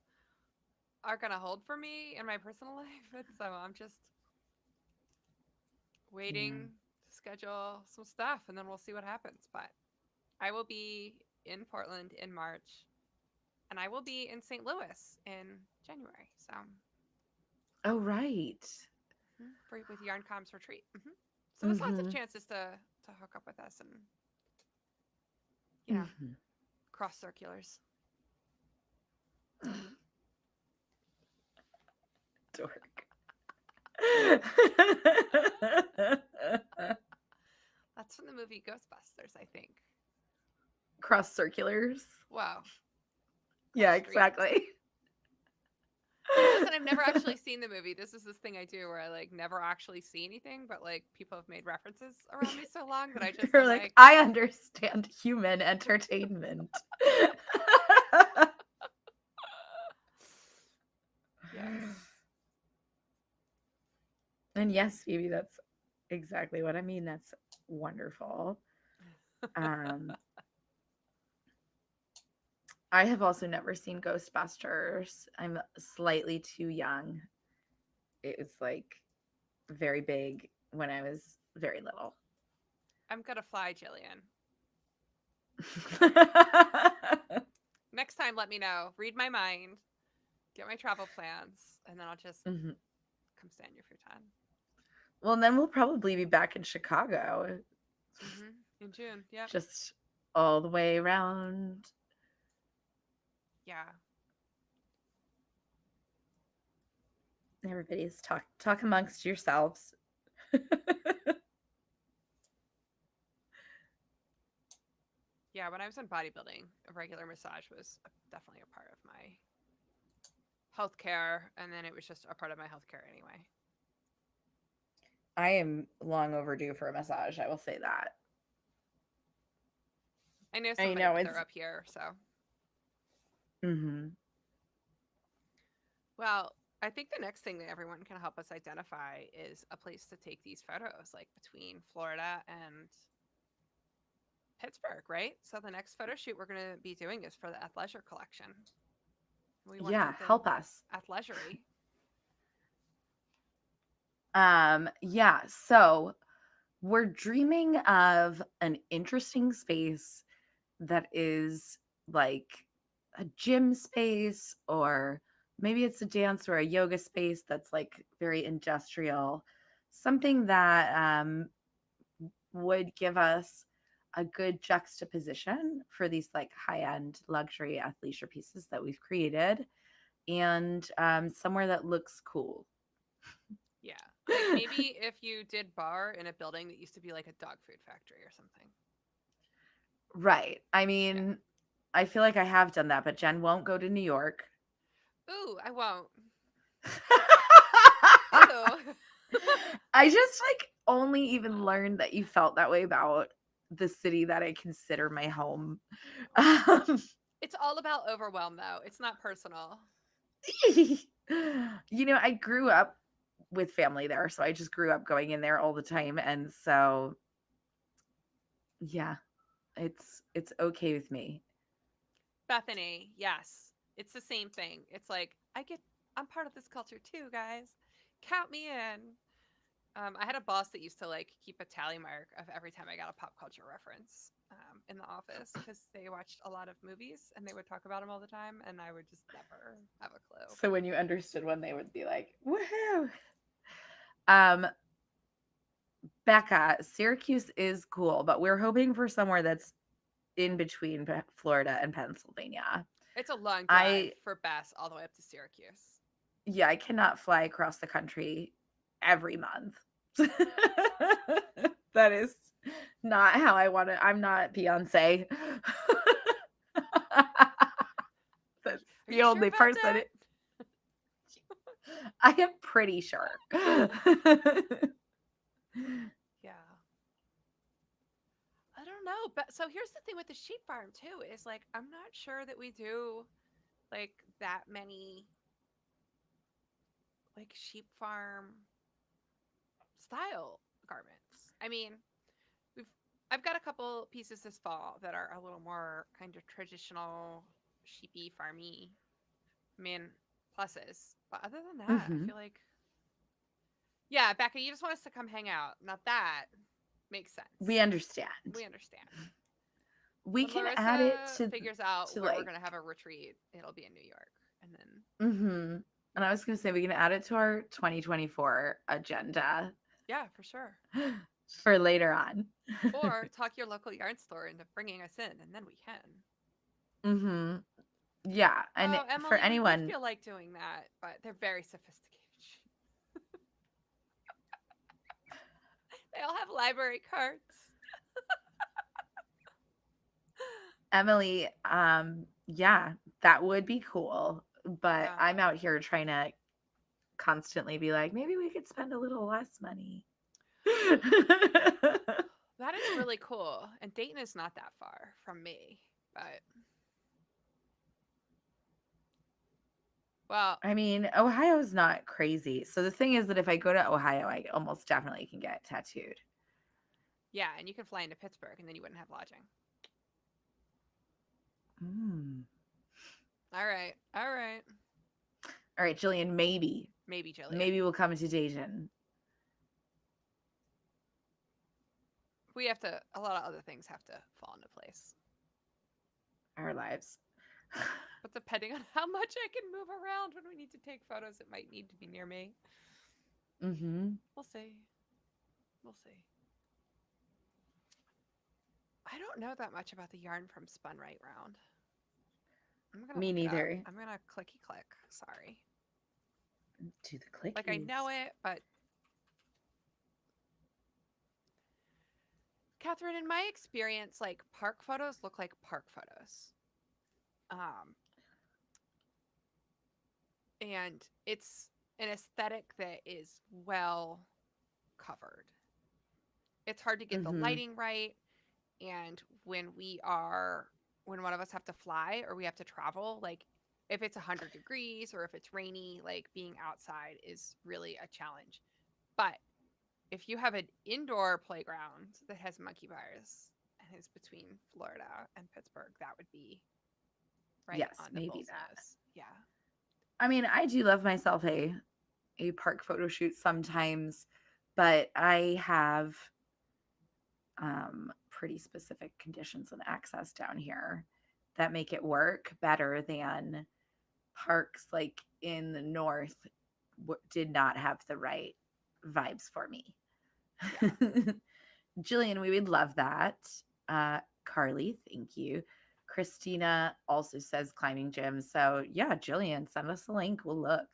are going to hold for me in my personal life. And so I'm just Yeah. waiting to schedule some stuff and then we'll see what happens. But I will be in Portland in March and I will be in St. Louis in January. So Oh, right. with YarnCom's retreat. So there's lots of Hmm. chances to hook up with us and you know Hmm. cross circulars. Dork. That's from the movie Ghostbusters, I think. Cross circulars. Wow, Yeah, cross streets. exactly. You know, listen, I've never actually seen the movie. This is this thing I do where I like never actually see anything, but like people have made references around me so long that I just You're am like, like, I understand human entertainment. yes. And yes, Phoebe, that's exactly what I mean. That's wonderful. Um, I have also never seen Ghostbusters. I'm slightly too young. It was like very big when I was very little. I'm gonna fly, Jillian. Next time, let me know. Read my mind, get my travel plans, and then I'll just Mhm. come stand your futon. Well, and then we'll probably be back in Chicago, In June. Yep. just all the way around. Yeah. Everybody's talk amongst yourselves. Yeah. When I was in bodybuilding, a regular massage was definitely a part of my healthcare, and then it was just a part of my healthcare anyway. I am long overdue for a massage. I will say that. I know I somebody, know but it's. they're up here, so Hmm. well. I think the next thing that everyone can help us identify is a place to take these photos, like between Florida and Pittsburgh, right? So the next photo shoot we're going to be doing is for the athleisure collection. We want Yeah, something help us. athleisure-y. Yeah. So we're dreaming of an interesting space that is like a gym space, or maybe it's a dance or a yoga space that's like very industrial, Yeah. something that would give us a good juxtaposition for these like high-end luxury athleisure pieces that we've created, and somewhere that looks cool. Yeah. Like maybe if you did bar in a building that used to be like a dog food factory or something. Right. I Yeah. mean, I feel like I have done that, but Jen won't go to New York. Ooh, I won't. Ew. I just like only even learned that you felt that way about the city that I consider my home. Um, It's all about overwhelm though. It's not personal. I grew up with family there, so I just grew up going in there all the time, and so yeah, it's okay with me. Bethany, yes. It's the same thing. It's like I'm part of this culture too, guys. Count me in. I had a boss that used to like keep a tally mark of every time I got a pop culture reference in the office because they watched a lot of movies and they would talk about them all the time, and I would just never have a clue. So when you understood one, they would be like, "Woohoo!" Um, Becca, Syracuse is cool, but we're hoping for somewhere that's in between Florida and Pennsylvania. It's a long drive I for Bess all the way up to Syracuse. Yeah, I cannot fly across the country every month. That is not how I want it. I'm not Beyonce. That's Are the you sure only about person. that? I am pretty sure. Yeah. know, but so here's the thing with the sheep farm too is like I'm not sure that we do like that many like sheep farm style garments. I mean, we've I've got a couple pieces this fall that are a little more kind of traditional sheepy farmy. I mean, pluses. But other than that, I Hmm. feel like yeah, Becca, you just want us to come hang out. Now that makes We sense. understand. We understand. We When can add it Larissa figures out to where we're like, going to have a retreat, it'll be in New York. And then, hmm and I yeah. was gonna say we can add it to our 2024 agenda Yeah, for sure. for later on. Or talk your local yarn store into bringing us in, and then we can. Hmm. Yeah, and Oh, for Emily, we would anyone, feel like doing that, but they're very sophisticated. They all have library cards. Emily, yeah, that would be cool. But Yeah, I'm out here trying to constantly be like, maybe we could spend a little less money. that is really cool. And Dayton is not that far from me, but well, I mean, Ohio's not crazy. So the thing is that if I go to Ohio, I almost definitely can get tattooed. yeah, and you can fly into Pittsburgh, and then you wouldn't have lodging. Mm. All right, all right. All right, Jillian, maybe, Maybe Jillian. maybe we'll come to Dayton. We have to. A lot of other things have to fall into place. Our lives. But depending on how much I can move around when we need to take photos, it might need to be near me. Hmm. We'll see. We'll see. I don't know that much about the yarn from Spun Right Round. I'm gonna Me look it up. neither. I'm gonna clicky click. Sorry. Do the Like I know clickies. it, but Catherine, in my experience, like park photos look like park photos. Um, and it's an aesthetic that is well covered. It's hard to get the Hmm. lighting right. And when one of us have to fly or we have to travel, like if it's 100 degrees or if it's rainy, like being outside is really a challenge. But if you have an indoor playground that has monkey bars and is between Florida and Pittsburgh, that would be right Yes, on maybe Nicole's that. nose. Yeah. I mean, I do love myself a park photo shoot sometimes, but I have pretty specific conditions and access down here that make it work better than parks like in the north did not have the right vibes for me. Yeah. Jillian, we would love that. Carly, thank you. Christina also says climbing gym. So yeah, Jillian, send us a link. We'll look.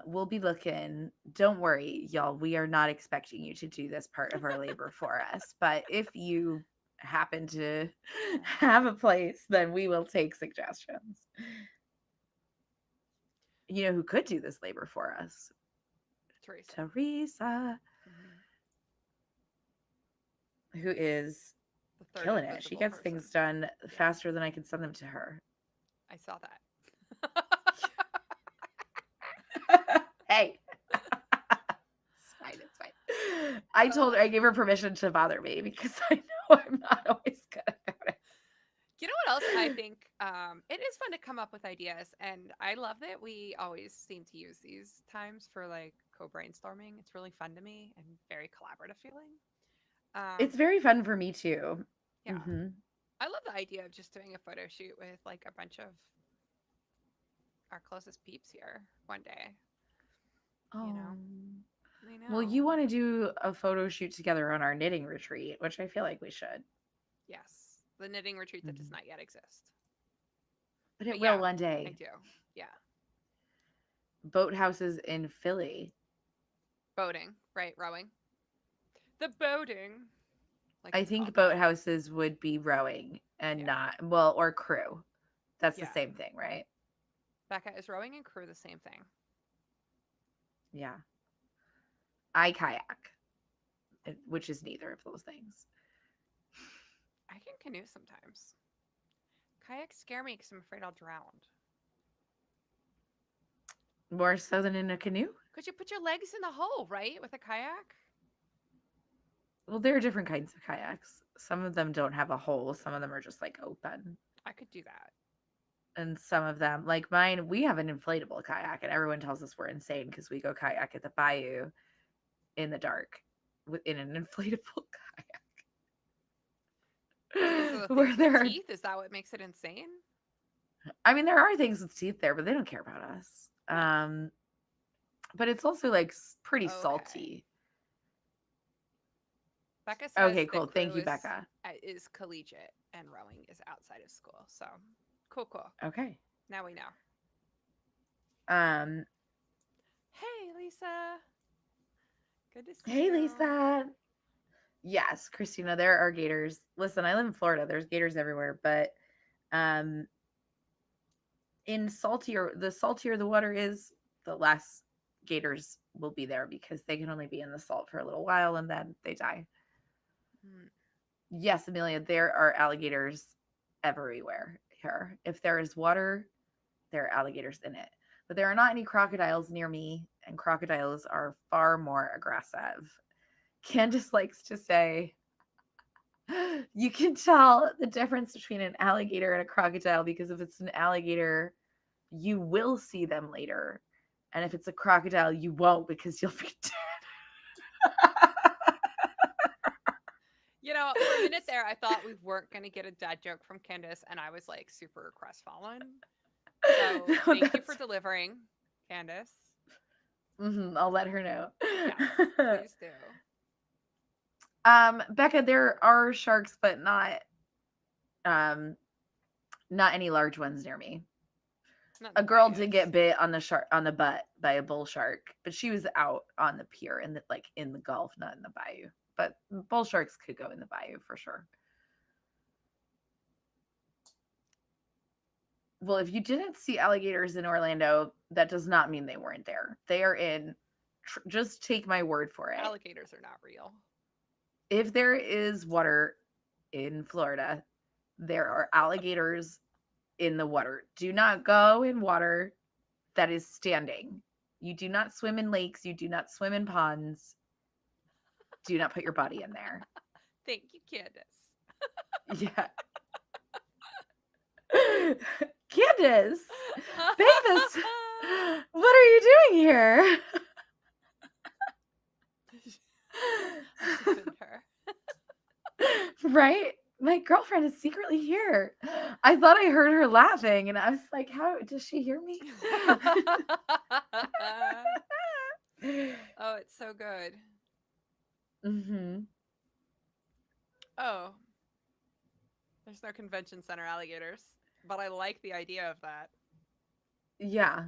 We'll be looking. Don't worry, y'all. We are not expecting you to do this part of our labor for us. But if you happen to have a place, then we will take suggestions. You know who could do this labor for us? Teresa. Teresa, Mhm. who is The third killing it. She invisible gets person. things done Yeah. faster than I can send them to her. I saw that. Hey, it's fine. It's fine. I told her, I gave her permission to bother me because I know I'm not always good about You know what else I think? It is fun to come up with ideas, and I love that we always seem to use these times for like co-brainstorming. It's really fun to me and very collaborative feeling. It's Um, very fun for me too. yeah, Hmm. I love the idea of just doing a photo shoot with like a bunch of our closest peeps here one day. You Oh, know, I well, know. you want to do a photo shoot together on our knitting retreat, which I feel like we should. Yes, the knitting retreat that does Mhm. not yet exist, But but it will yeah, one I day. do. Yeah, Boathouses in Philly. boating, right? Rowing. The boating, like I it's think called now. boathouses would be rowing and Yeah, not, well, or crew. That's the yeah. same thing, right? Becca is rowing and crew the same thing. Yeah. I kayak. which is neither of those things. I can canoe sometimes. Kayaks scare me because I'm afraid I'll drown. More so than in a canoe? Could you put your legs in the hole, right, with a kayak? Well, there are different kinds of kayaks. Some of them don't have a hole, some of them are just like open. I could do that. And some of them, like mine, we have an inflatable kayak, and everyone tells us we're insane because we go kayak at the bayou in the dark in an inflatable Because of kayak. the Where things with there are, teeth? Is that what makes it insane? I mean, there are things with teeth there, but they don't care about us. No. But it's also like pretty Okay. salty. Becca says Okay, that cool. Thank crew you, Becca. is collegiate and rowing is outside of school. So cool, cool. Okay. Now we know. Um, Hey, Lisa. Good to see hey, you. Lisa. Yes, Christina, there are gators. Listen, I live in Florida. There's gators everywhere, but um the saltier the water is, the less gators will be there because they can only be in the salt for a little while and then they die. Hmm. Yes, Amelia, there are alligators everywhere here. If there is water, there are alligators in it. But there are not any crocodiles near me, and crocodiles are far more aggressive. Candace likes to say, you can tell the difference between an alligator and a crocodile because if it's an alligator, you will see them later. And if it's a crocodile, you won't because you'll be You know, for a minute there, I thought we weren't going to get a dad joke from Candace, and I was like super crestfallen. So no, thank you for that's delivering, Candace. I'll let her know. Yes, please do. Becca, there are sharks, but um not any large ones near me. Not in A the girl did bayous. get bit on the butt by a bull shark, but she was out on the pier in the like in the Gulf, not in the bayou. But bull sharks could go in the bayou for sure. Well, if you didn't see alligators in Orlando, that does not mean they weren't there. They are in. Just take my word for it. Alligators are not real. If there is water in Florida, there are alligators in the water. Do not go in water that is standing. You do not swim in lakes. You do not swim in ponds. Do not put your body in there. Thank you, Candace. Yeah. Candace, Bathus, what are you doing here? I should been her. Right? My girlfriend is secretly here. I thought I heard her laughing, and I was like, how does she hear me? Oh, it's so good. hmm Oh, there's no convention center alligators, but I like the idea of that. Yeah.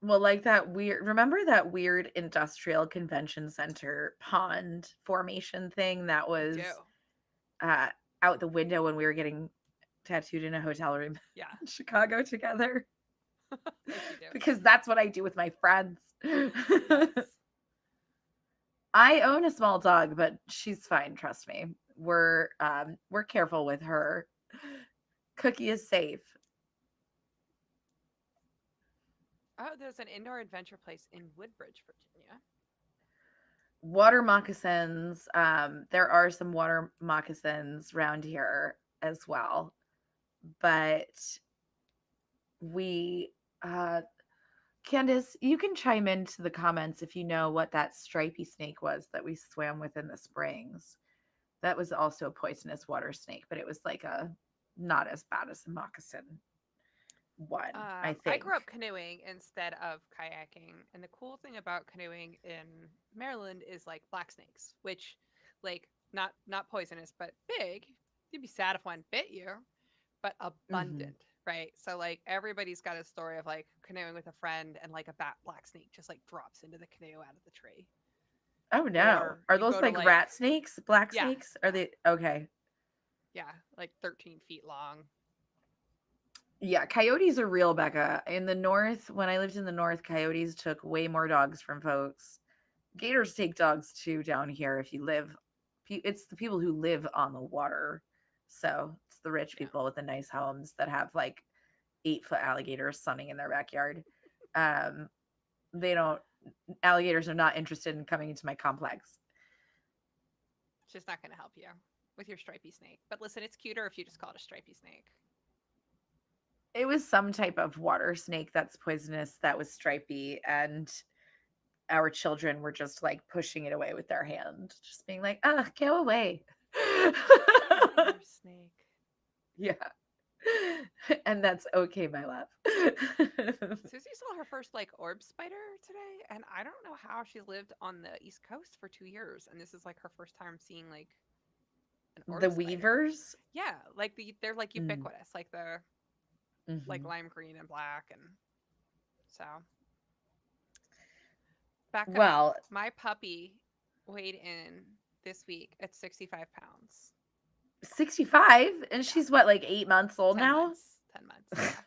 Well, like that weird, remember that weird industrial convention center pond formation thing that I do. was uh, out the window when we were getting tattooed in a hotel room Yeah, in Chicago together? like you do. Because that's what I do with my friends. Yes. I own a small dog, but she's fine, trust me. We're careful with her. Cookie is safe. Oh, there's an indoor adventure place in Woodbridge, Virginia. Water moccasins. There are some water moccasins around here as well. But we Candace, you can chime into the comments if you know what that stripy snake was that we swam with in the springs. That was also a poisonous water snake, but it was like a not as bad as the moccasin one, I I think. grew up canoeing instead of kayaking, and the cool thing about canoeing in Maryland is like black snakes, which, like, not poisonous but big. You'd be sad if one bit you, but hmm abundant, right? So like everybody's got a story of like canoeing with a friend and like a black snake just like drops into the canoe out of the tree, Oh no. or Are you those go to like like rat snakes? Black yeah snakes? Are yeah they okay? yeah like 13 feet long. Yeah, coyotes are real, Becca. In the north, when I lived in the north, coyotes took way more dogs from folks. Gators take dogs too down here if you live it's the people who live on the water. So it's the rich Yeah. people with the nice homes that have like 8-foot alligators sunning in their backyard. Um, they don't. Alligators are not interested in coming into my complex. She's not going to help you with your stripy snake. But listen, it's cuter if you just call it a stripy snake. It was some type of water snake that's poisonous that was stripy, and our children were just like pushing it away with their hand, just being like, "Ah, go away." Get out of here, snake. Yeah. And that's okay, my love. Susie saw her first like orb spider today, and I don't know how she lived on the East Coast for 2 years, and this is like her first time seeing like an The orb spider. weavers. Yeah, like they're like Mm, ubiquitous, like they're like mhm. lime green and black, and so back up. Well, My puppy weighed in this week at 65 pounds. 65, and Yeah, she's what, like 8 months old 10 now? months. 10 months. Yeah.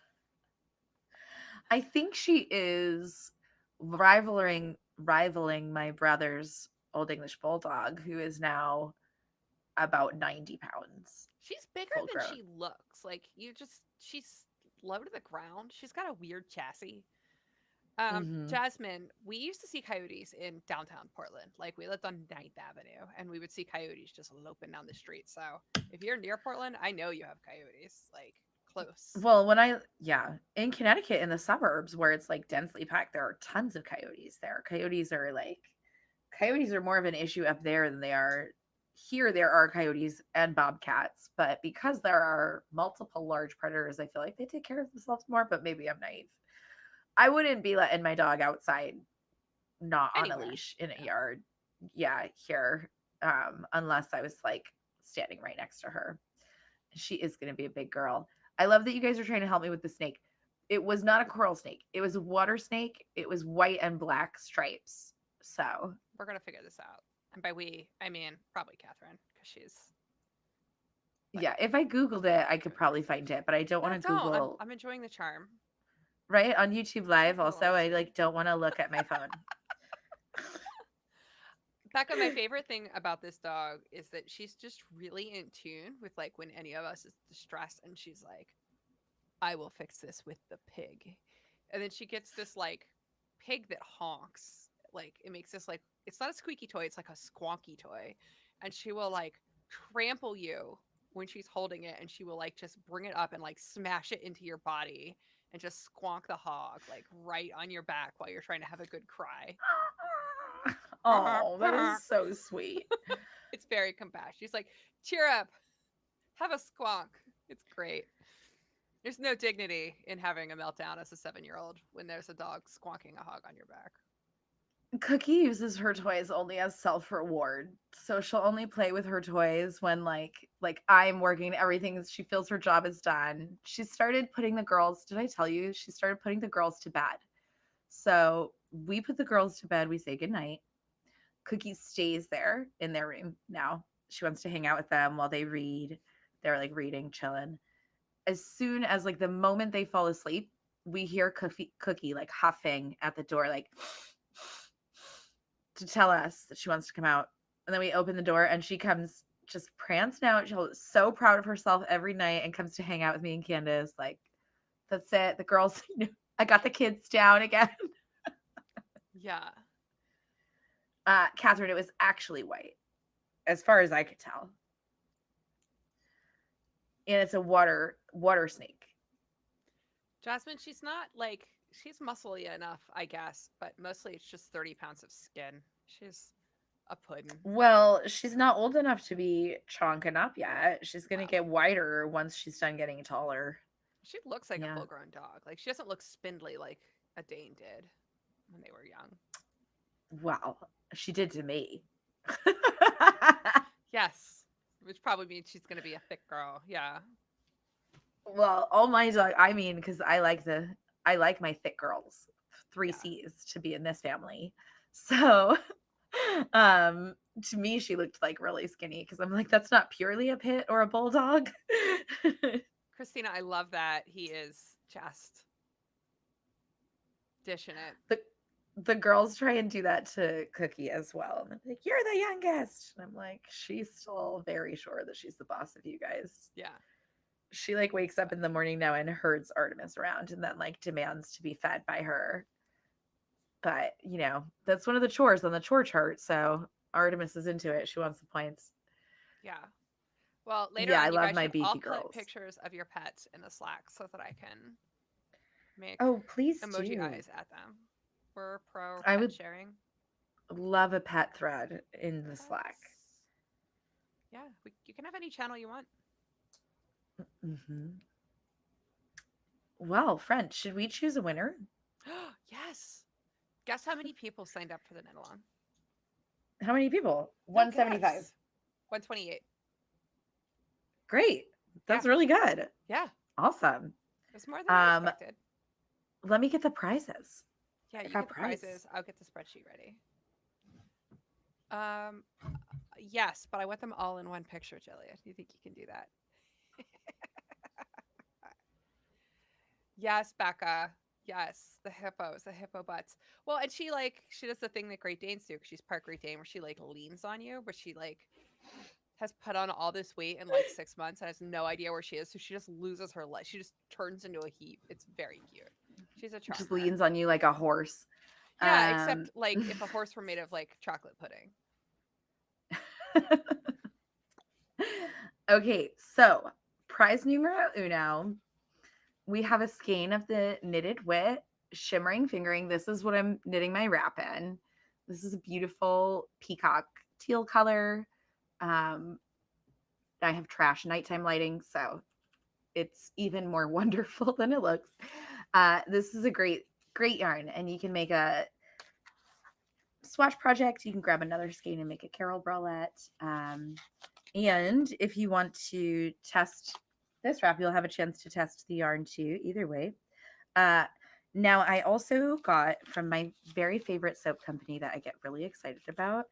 I think she is rivaling my brother's old English bulldog, who is now about 90 pounds She's bigger full than grown. she looks. Like she's low to the ground. She's got a weird chassis. Hmm. Jasmine, we used to see coyotes in downtown Portland. Like we lived on Ninth Avenue, and we would see coyotes just loping down the street. So if you're near Portland, I know you have coyotes like close. Well, yeah, in Connecticut, in the suburbs where it's like densely packed, there are tons of coyotes there. Coyotes are more of an issue up there than they are here. There are coyotes and bobcats, but because there are multiple large predators, I feel like they take care of themselves more, but maybe I'm naive. I wouldn't be letting my dog outside not on a Anywhere. leash in a Yeah. yard. Yeah, here. Unless I was like standing right next to her. She is going to be a big girl. I love that you guys are trying to help me with the snake. It was not a coral snake. It was a water snake. It was white and black stripes. So, We're gonna figure this out. And by we, I mean probably Catherine, because she's yeah, like if I Googled it, I could doing probably find research. it, but I don't want No, to don't. I'm Google I'm enjoying the charm. right on YouTube Live. Check Also, I literacy. like don't want to look at my phone. Becca, my favorite thing about this dog is that she's just really in tune with like when any of us is distressed, and she's like, I will fix this with the pig. And then she gets this like pig that honks. Like it makes this like it's not a squeaky toy, it's like a squonky toy. And she will like trample you when she's holding it, and she will like just bring it up and like smash it into your body and just squonk the hog like right on your back while you're trying to have a good cry. Oh, that is so sweet. It's very compassionate. She's like, cheer up, have a squonk. It's great. There's no dignity in having a meltdown as a 7-year-old when there's a dog squonking a hog on your back. Cookie uses her toys only as self-reward. So she'll only play with her toys when like I'm working everything she feels her job is done. She started putting the girls, did I tell you? She started putting the girls to bed. So we put the girls to bed, we say goodnight. Cookie stays there in their room now. She wants to hang out with them while they read. They're like reading, chilling. As soon as like the moment they fall asleep, we hear Cookie like huffing at the door, like to tell us that she wants to come out. And then we open the door and she comes just prancing out. She's so proud of herself every night and comes to hang out with me and Candace. Like, that's it. The girls, I got the kids down again. Yeah. Catherine, it was actually white, as far as I could tell. And it's a water snake. Jasmine, she's not like she's muscly enough, I guess, but mostly it's just 30 pounds of skin. She's a puddin'. Well, she's not old enough to be chonking up yet. She's gonna Well, get wider once she's done getting taller. she looks like a Yeah. full grown dog. Like she doesn't look spindly like a Dane did when they were young. Well, she did to me. Yes. Which probably means she's gonna be a thick girl. Yeah. Well, all my dog. I mean, because I like my thick girls, three Yeah. C's to be in this family. So, um, to me, she looked like really skinny because I'm like, that's not purely a pit or a bulldog. Christina, I love that he is just dishing it. the the girls try and do that to Cookie as well. And they're like, "You're the youngest." And I'm like, she's still very sure that she's the boss of you guys. Yeah. She like wakes up But in the morning now and herds Artemis around and then like demands to be fed by her. But, that's one of the chores on the chore chart. So Artemis is into it. She wants the points. yeah. Well, later Yeah, I on, you love guys my should all beefy put girls. pictures of your pets in the Slack so that I can make Oh, please emoji do. eyes at them. We're pro I pet would sharing. love a pet thread in the Slack. Pets. Yeah, you can have any channel you want. Hmm. Well, French, should we choose a winner? Yes. Guess how many people signed up for the knit along? How many people? No 175. guess. 128. Great. Yeah. That's really good. Yeah. Awesome. It's more than I Um, expected. let me get the prizes. Yeah, I you got get the prize. prizes. I'll get the spreadsheet ready. Um, yes, but I want them all in one picture, Jillian. Do you think you can do that? Yes, Becca. Yes, the hippos, the hippo butts. Well, and she does the thing that Great Danes do because she's part Great Dane, where she like leans on you, but she like has put on all this weight in like 6 months and has no idea where she is, so she just loses her life. She just turns into a heap. It's very cute. She's a Just charmer. leans on you like a horse. Yeah, Um, except like if a horse were made of like chocolate pudding. okay, so prize numero uno. We have a skein of the Knitted Wit Shimmering Fingering. This is what I'm knitting my wrap in. This is a beautiful peacock teal color. Um, I have trash nighttime lighting, so it's even more wonderful than it looks. This is a great yarn, and you can make a swatch project. You can grab another skein and make a Carol bralette. And if you want to test this wrap, you'll have a chance to test the yarn too. Either way. Uh, now, I also got from my very favorite soap company that I get really excited about.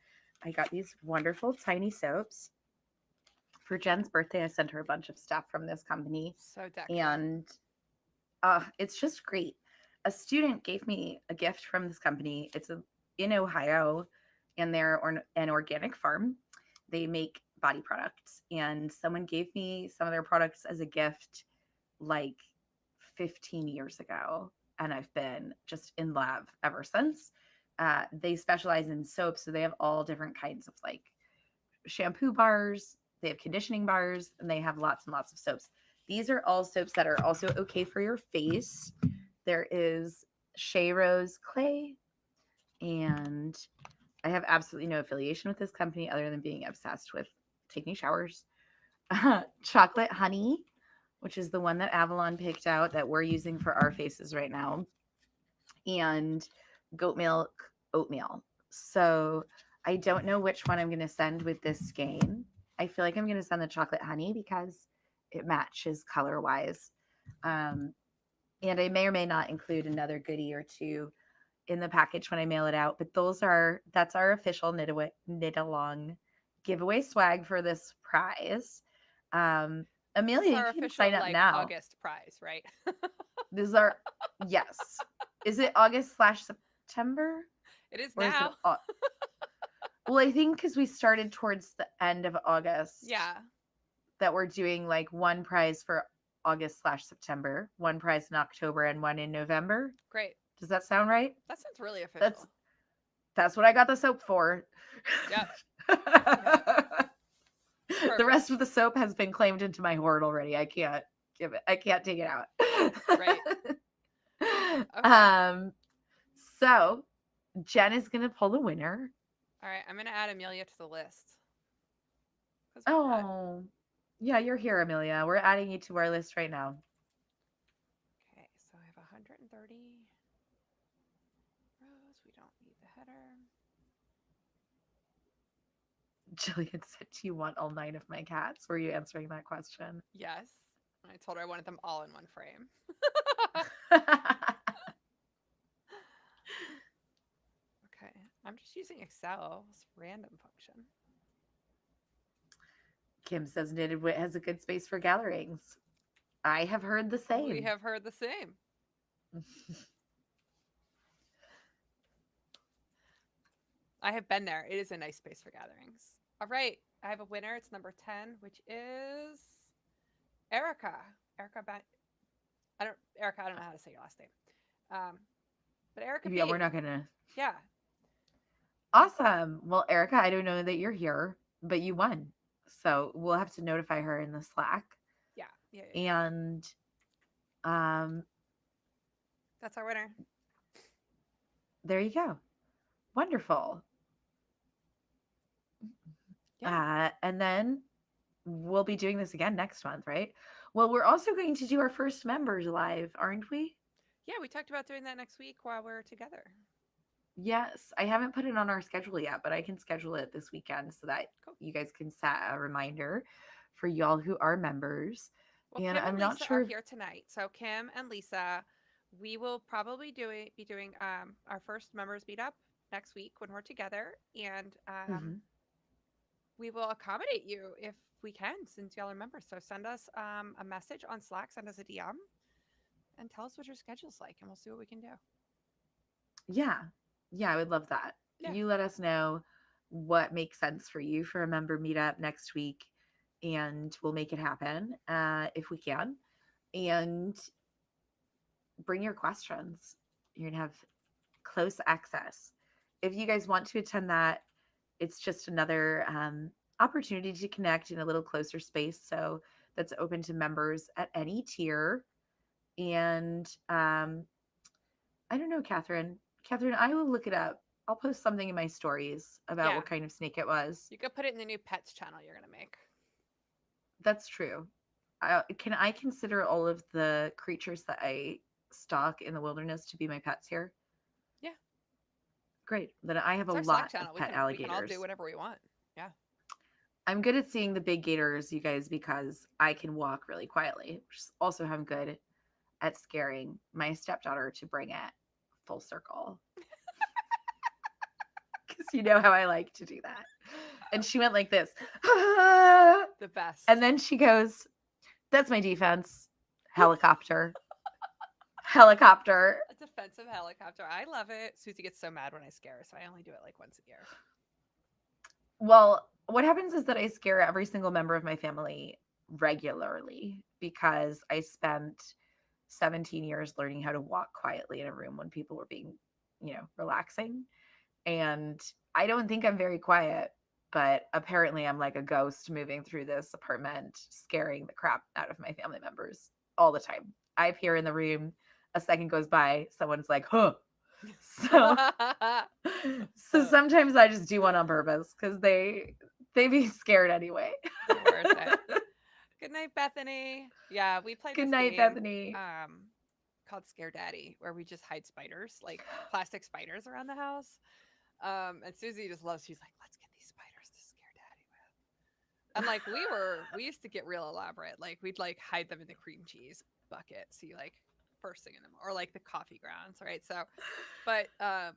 I got these wonderful tiny soaps for Jen's birthday. I sent her a bunch of stuff from this company, So decorative. and it's just great. A student gave me a gift from this company. In Ohio, and they're an organic farm. They make body products, and someone gave me some of their products as a gift like 15 years ago, and I've been just in love ever since. They specialize in soap, so they have all different kinds of like shampoo bars, they have conditioning bars, and they have lots and lots of soaps. These are all soaps that are also okay for your face. There is Shea Rose Clay, and I have absolutely no affiliation with this company other than being obsessed with taking showers. Chocolate Honey, which is the one that Avalon picked out that we're using for our faces right now, and Goat Milk Oatmeal. So I don't know which one I'm going to send with this skein. I feel like I'm going to send the Chocolate Honey because it matches color wise. Um, and I may or may not include another goodie or two in the package when I mail it out. But that's our official knit along giveaway swag for this prize. Um, This is Amelia, you our can sign official up like now. August prize, right? This is our yes. Is it August/September It is or is it? now. Well, I think because we started towards the end of August, Yeah. that we're doing like one prize for August/September, one prize in October, and one in November. Great. Does that sound right? That sounds really That's official. that's what I got the soap for. Yep. Yep. The rest Perfect. of the soap has been claimed into my hoard already. I can't give it. I can't take it out. Right. Okay. um. So Jen is gonna pull the winner. All right. I'm gonna add Amelia to the list because why not? Oh, yeah, you're here, Amelia. We're adding you to our list right now. Okay. So I have 130 rows. We don't need the header. Jillian said, "Do you want all nine of my cats?" Were you answering that question? Yes. I told her I wanted them all in one frame. Okay. I'm just using Excel's random function. Kim says Knitted Wit has a good space for gatherings. I have heard the We same. have heard the same. I have been there. It is a nice space for gatherings. All right. I have a winner. It's number 10, which is Erica. Erica, Erica, I don't know how to say your last name. Um, but Erica Yeah, we're B. not gonna. Yeah. Awesome. Well, Erica, I don't know that you're here, but you won. So we'll have to notify her in the Slack. Yeah. Yeah. Yeah. Yeah. And um, That's our winner. there you go. Wonderful. Yeah. And then we'll be doing this again next month, right? Well, we're also going to do our first members live, aren't we? Yeah. We talked about doing that next week while we're together. Yes. I haven't put it on our schedule yet, but I can schedule it this weekend so that Cool. you guys can set a reminder for y'all who are members. Well, And Kim and I'm not Lisa are sure. here tonight. So Kim and Lisa, we will probably be doing our first members meetup next week when we're together, and Mhm. we will accommodate you if we can, since y'all are members. So send us a message on Slack, send us a DM, and tell us what your schedule's like, and we'll see what we can do. Yeah. Yeah, I would love that. Yeah. You let us know what makes sense for you for a member meetup next week, and we'll make it happen if we can. And bring your questions. You're going to have close access. If you guys want to attend that, it's just another opportunity to connect in a little closer space. So that's open to members at any tier. And I don't know, Catherine. Catherine, I will look it up. I'll post something in my stories about Yeah. what kind of snake it was. You could put it in the new pets channel you're going to make. That's true. Can I consider all of the creatures that I stalk in the wilderness to be my pets here? Yeah. Great. Then I have a It's our Slack lot of channel. pet We can all do alligators. whatever we want. Yeah. I'm good at seeing the big gators, you guys, because I can walk really quietly, which is also how I'm good at scaring my stepdaughter to bring it full circle. Because you know how I like to do that. And she went like this. The best. And then she goes, that's my defense. Helicopter. Helicopter. A defensive helicopter. I love it. Susie gets so mad when I scare her, so I only do it like once a year. Well, what happens is that I scare every single member of my family regularly because I spent 17 years learning how to walk quietly in a room when people were being, relaxing. And I don't think I'm very quiet, but apparently I'm like a ghost moving through this apartment, scaring the crap out of my family members all the time. I appear in the room, a second goes by, someone's like, huh. So so sometimes I just do one on purpose because they be scared anyway. They're worth it. Good night, Bethany. Yeah, we played Good this night, game Bethany. called Scare Daddy, where we just hide spiders, like plastic spiders around the house. And Susie just loves. She's like, "Let's get these spiders to scare Daddy with." And like we used to get real elaborate. Like we'd like hide them in the cream cheese bucket, see like first thing in them, or like the coffee grounds, right? So, but um,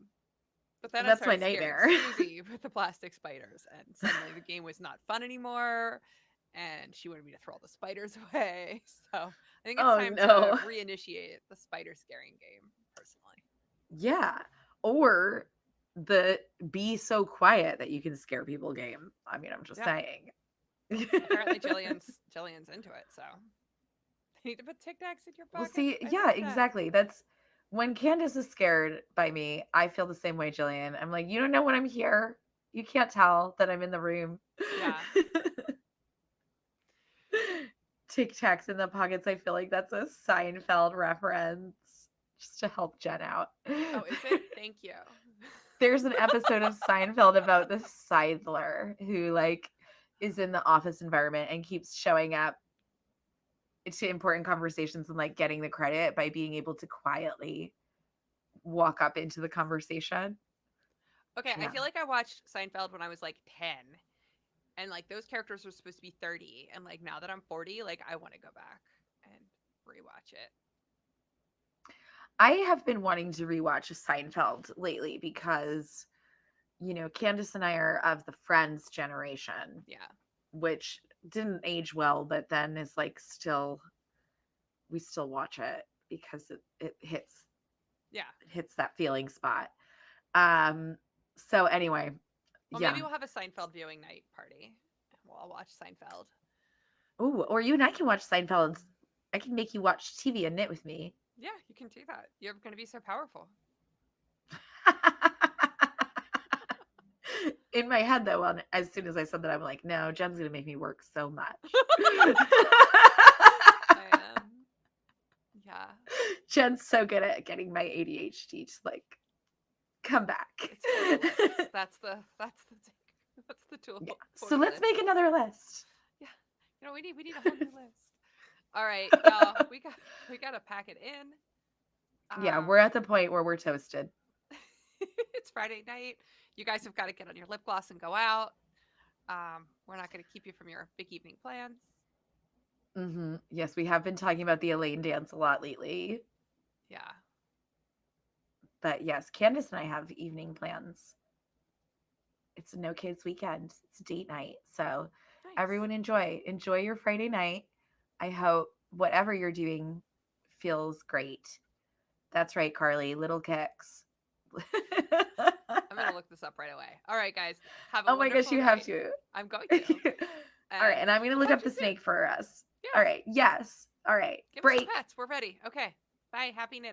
but then I That's my started scaring nightmare. Susie with the plastic spiders, and suddenly the game was not fun anymore. And she wanted me to throw all the spiders away. So I think it's Oh time to no. reinitiate the spider scaring game, personally. Yeah. Or the be so quiet that you can scare people game. I mean, I'm just Yeah. saying. Apparently Jillian's into it, so I need to put Tic Tacs in your Well, pocket. see, I yeah, love that. exactly. That's when Candace is scared by me, I feel the same way, Jillian. I'm like, you don't know when I'm here. You can't tell that I'm in the room. Yeah. Tic Tacs in the pockets. I feel like that's a Seinfeld reference just to help Jen out. Oh, is it? Thank you. There's an episode of Seinfeld about the Seidler who like is in the office environment and keeps showing up to important conversations and like getting the credit by being able to quietly walk up into the conversation. Okay, I Yeah. feel like I watched Seinfeld when I was like 10, and like those characters were supposed to be 30, and like now that I'm 40, like I want to go back and rewatch it. I have been wanting to rewatch Seinfeld lately because, Candace and I are of the Friends generation, Yeah. which didn't age well, but then is like we still watch it because it hits Yeah. that feeling spot. Um, So anyway, Well, yeah. maybe we'll have a Seinfeld viewing night party. We'll all watch Seinfeld. Ooh, or you and I can watch Seinfeld. I can make you watch TV and knit with me. Yeah, you can do that. You're going to be so powerful. In my head, though, as soon as I said that, I'm like, no, Jen's gonna make me work so much. I am. Yeah. Jen's so good at getting my ADHD to like come back. It's for the list. That's the tool. Yeah. For So the let's list. make another list. Yeah. We need a whole new list. All right, y'all. We got to pack it in. Yeah, we're Um at the point where we're toasted. it's Friday night. You guys have got to get on your lip gloss and go out. We're not going to keep you from your big evening plans. Yes, we have been talking about the Elaine dance a lot lately. Yeah. But yes, Candace and I have evening plans. It's a no kids weekend. It's a date night. So Nice. everyone enjoy your Friday night. I hope whatever you're doing feels great. That's right, Carly. Little kicks. I'm going to look this up right away. All right, guys. Have a Oh my gosh, wonderful you have night. to. I'm going to. All right, And and I'm gonna we'll look talk up to you the soon. snake for us. All Yeah. right. Yes. All right. Give us some Break. pets. We're ready. Okay. Bye. Happy knitting.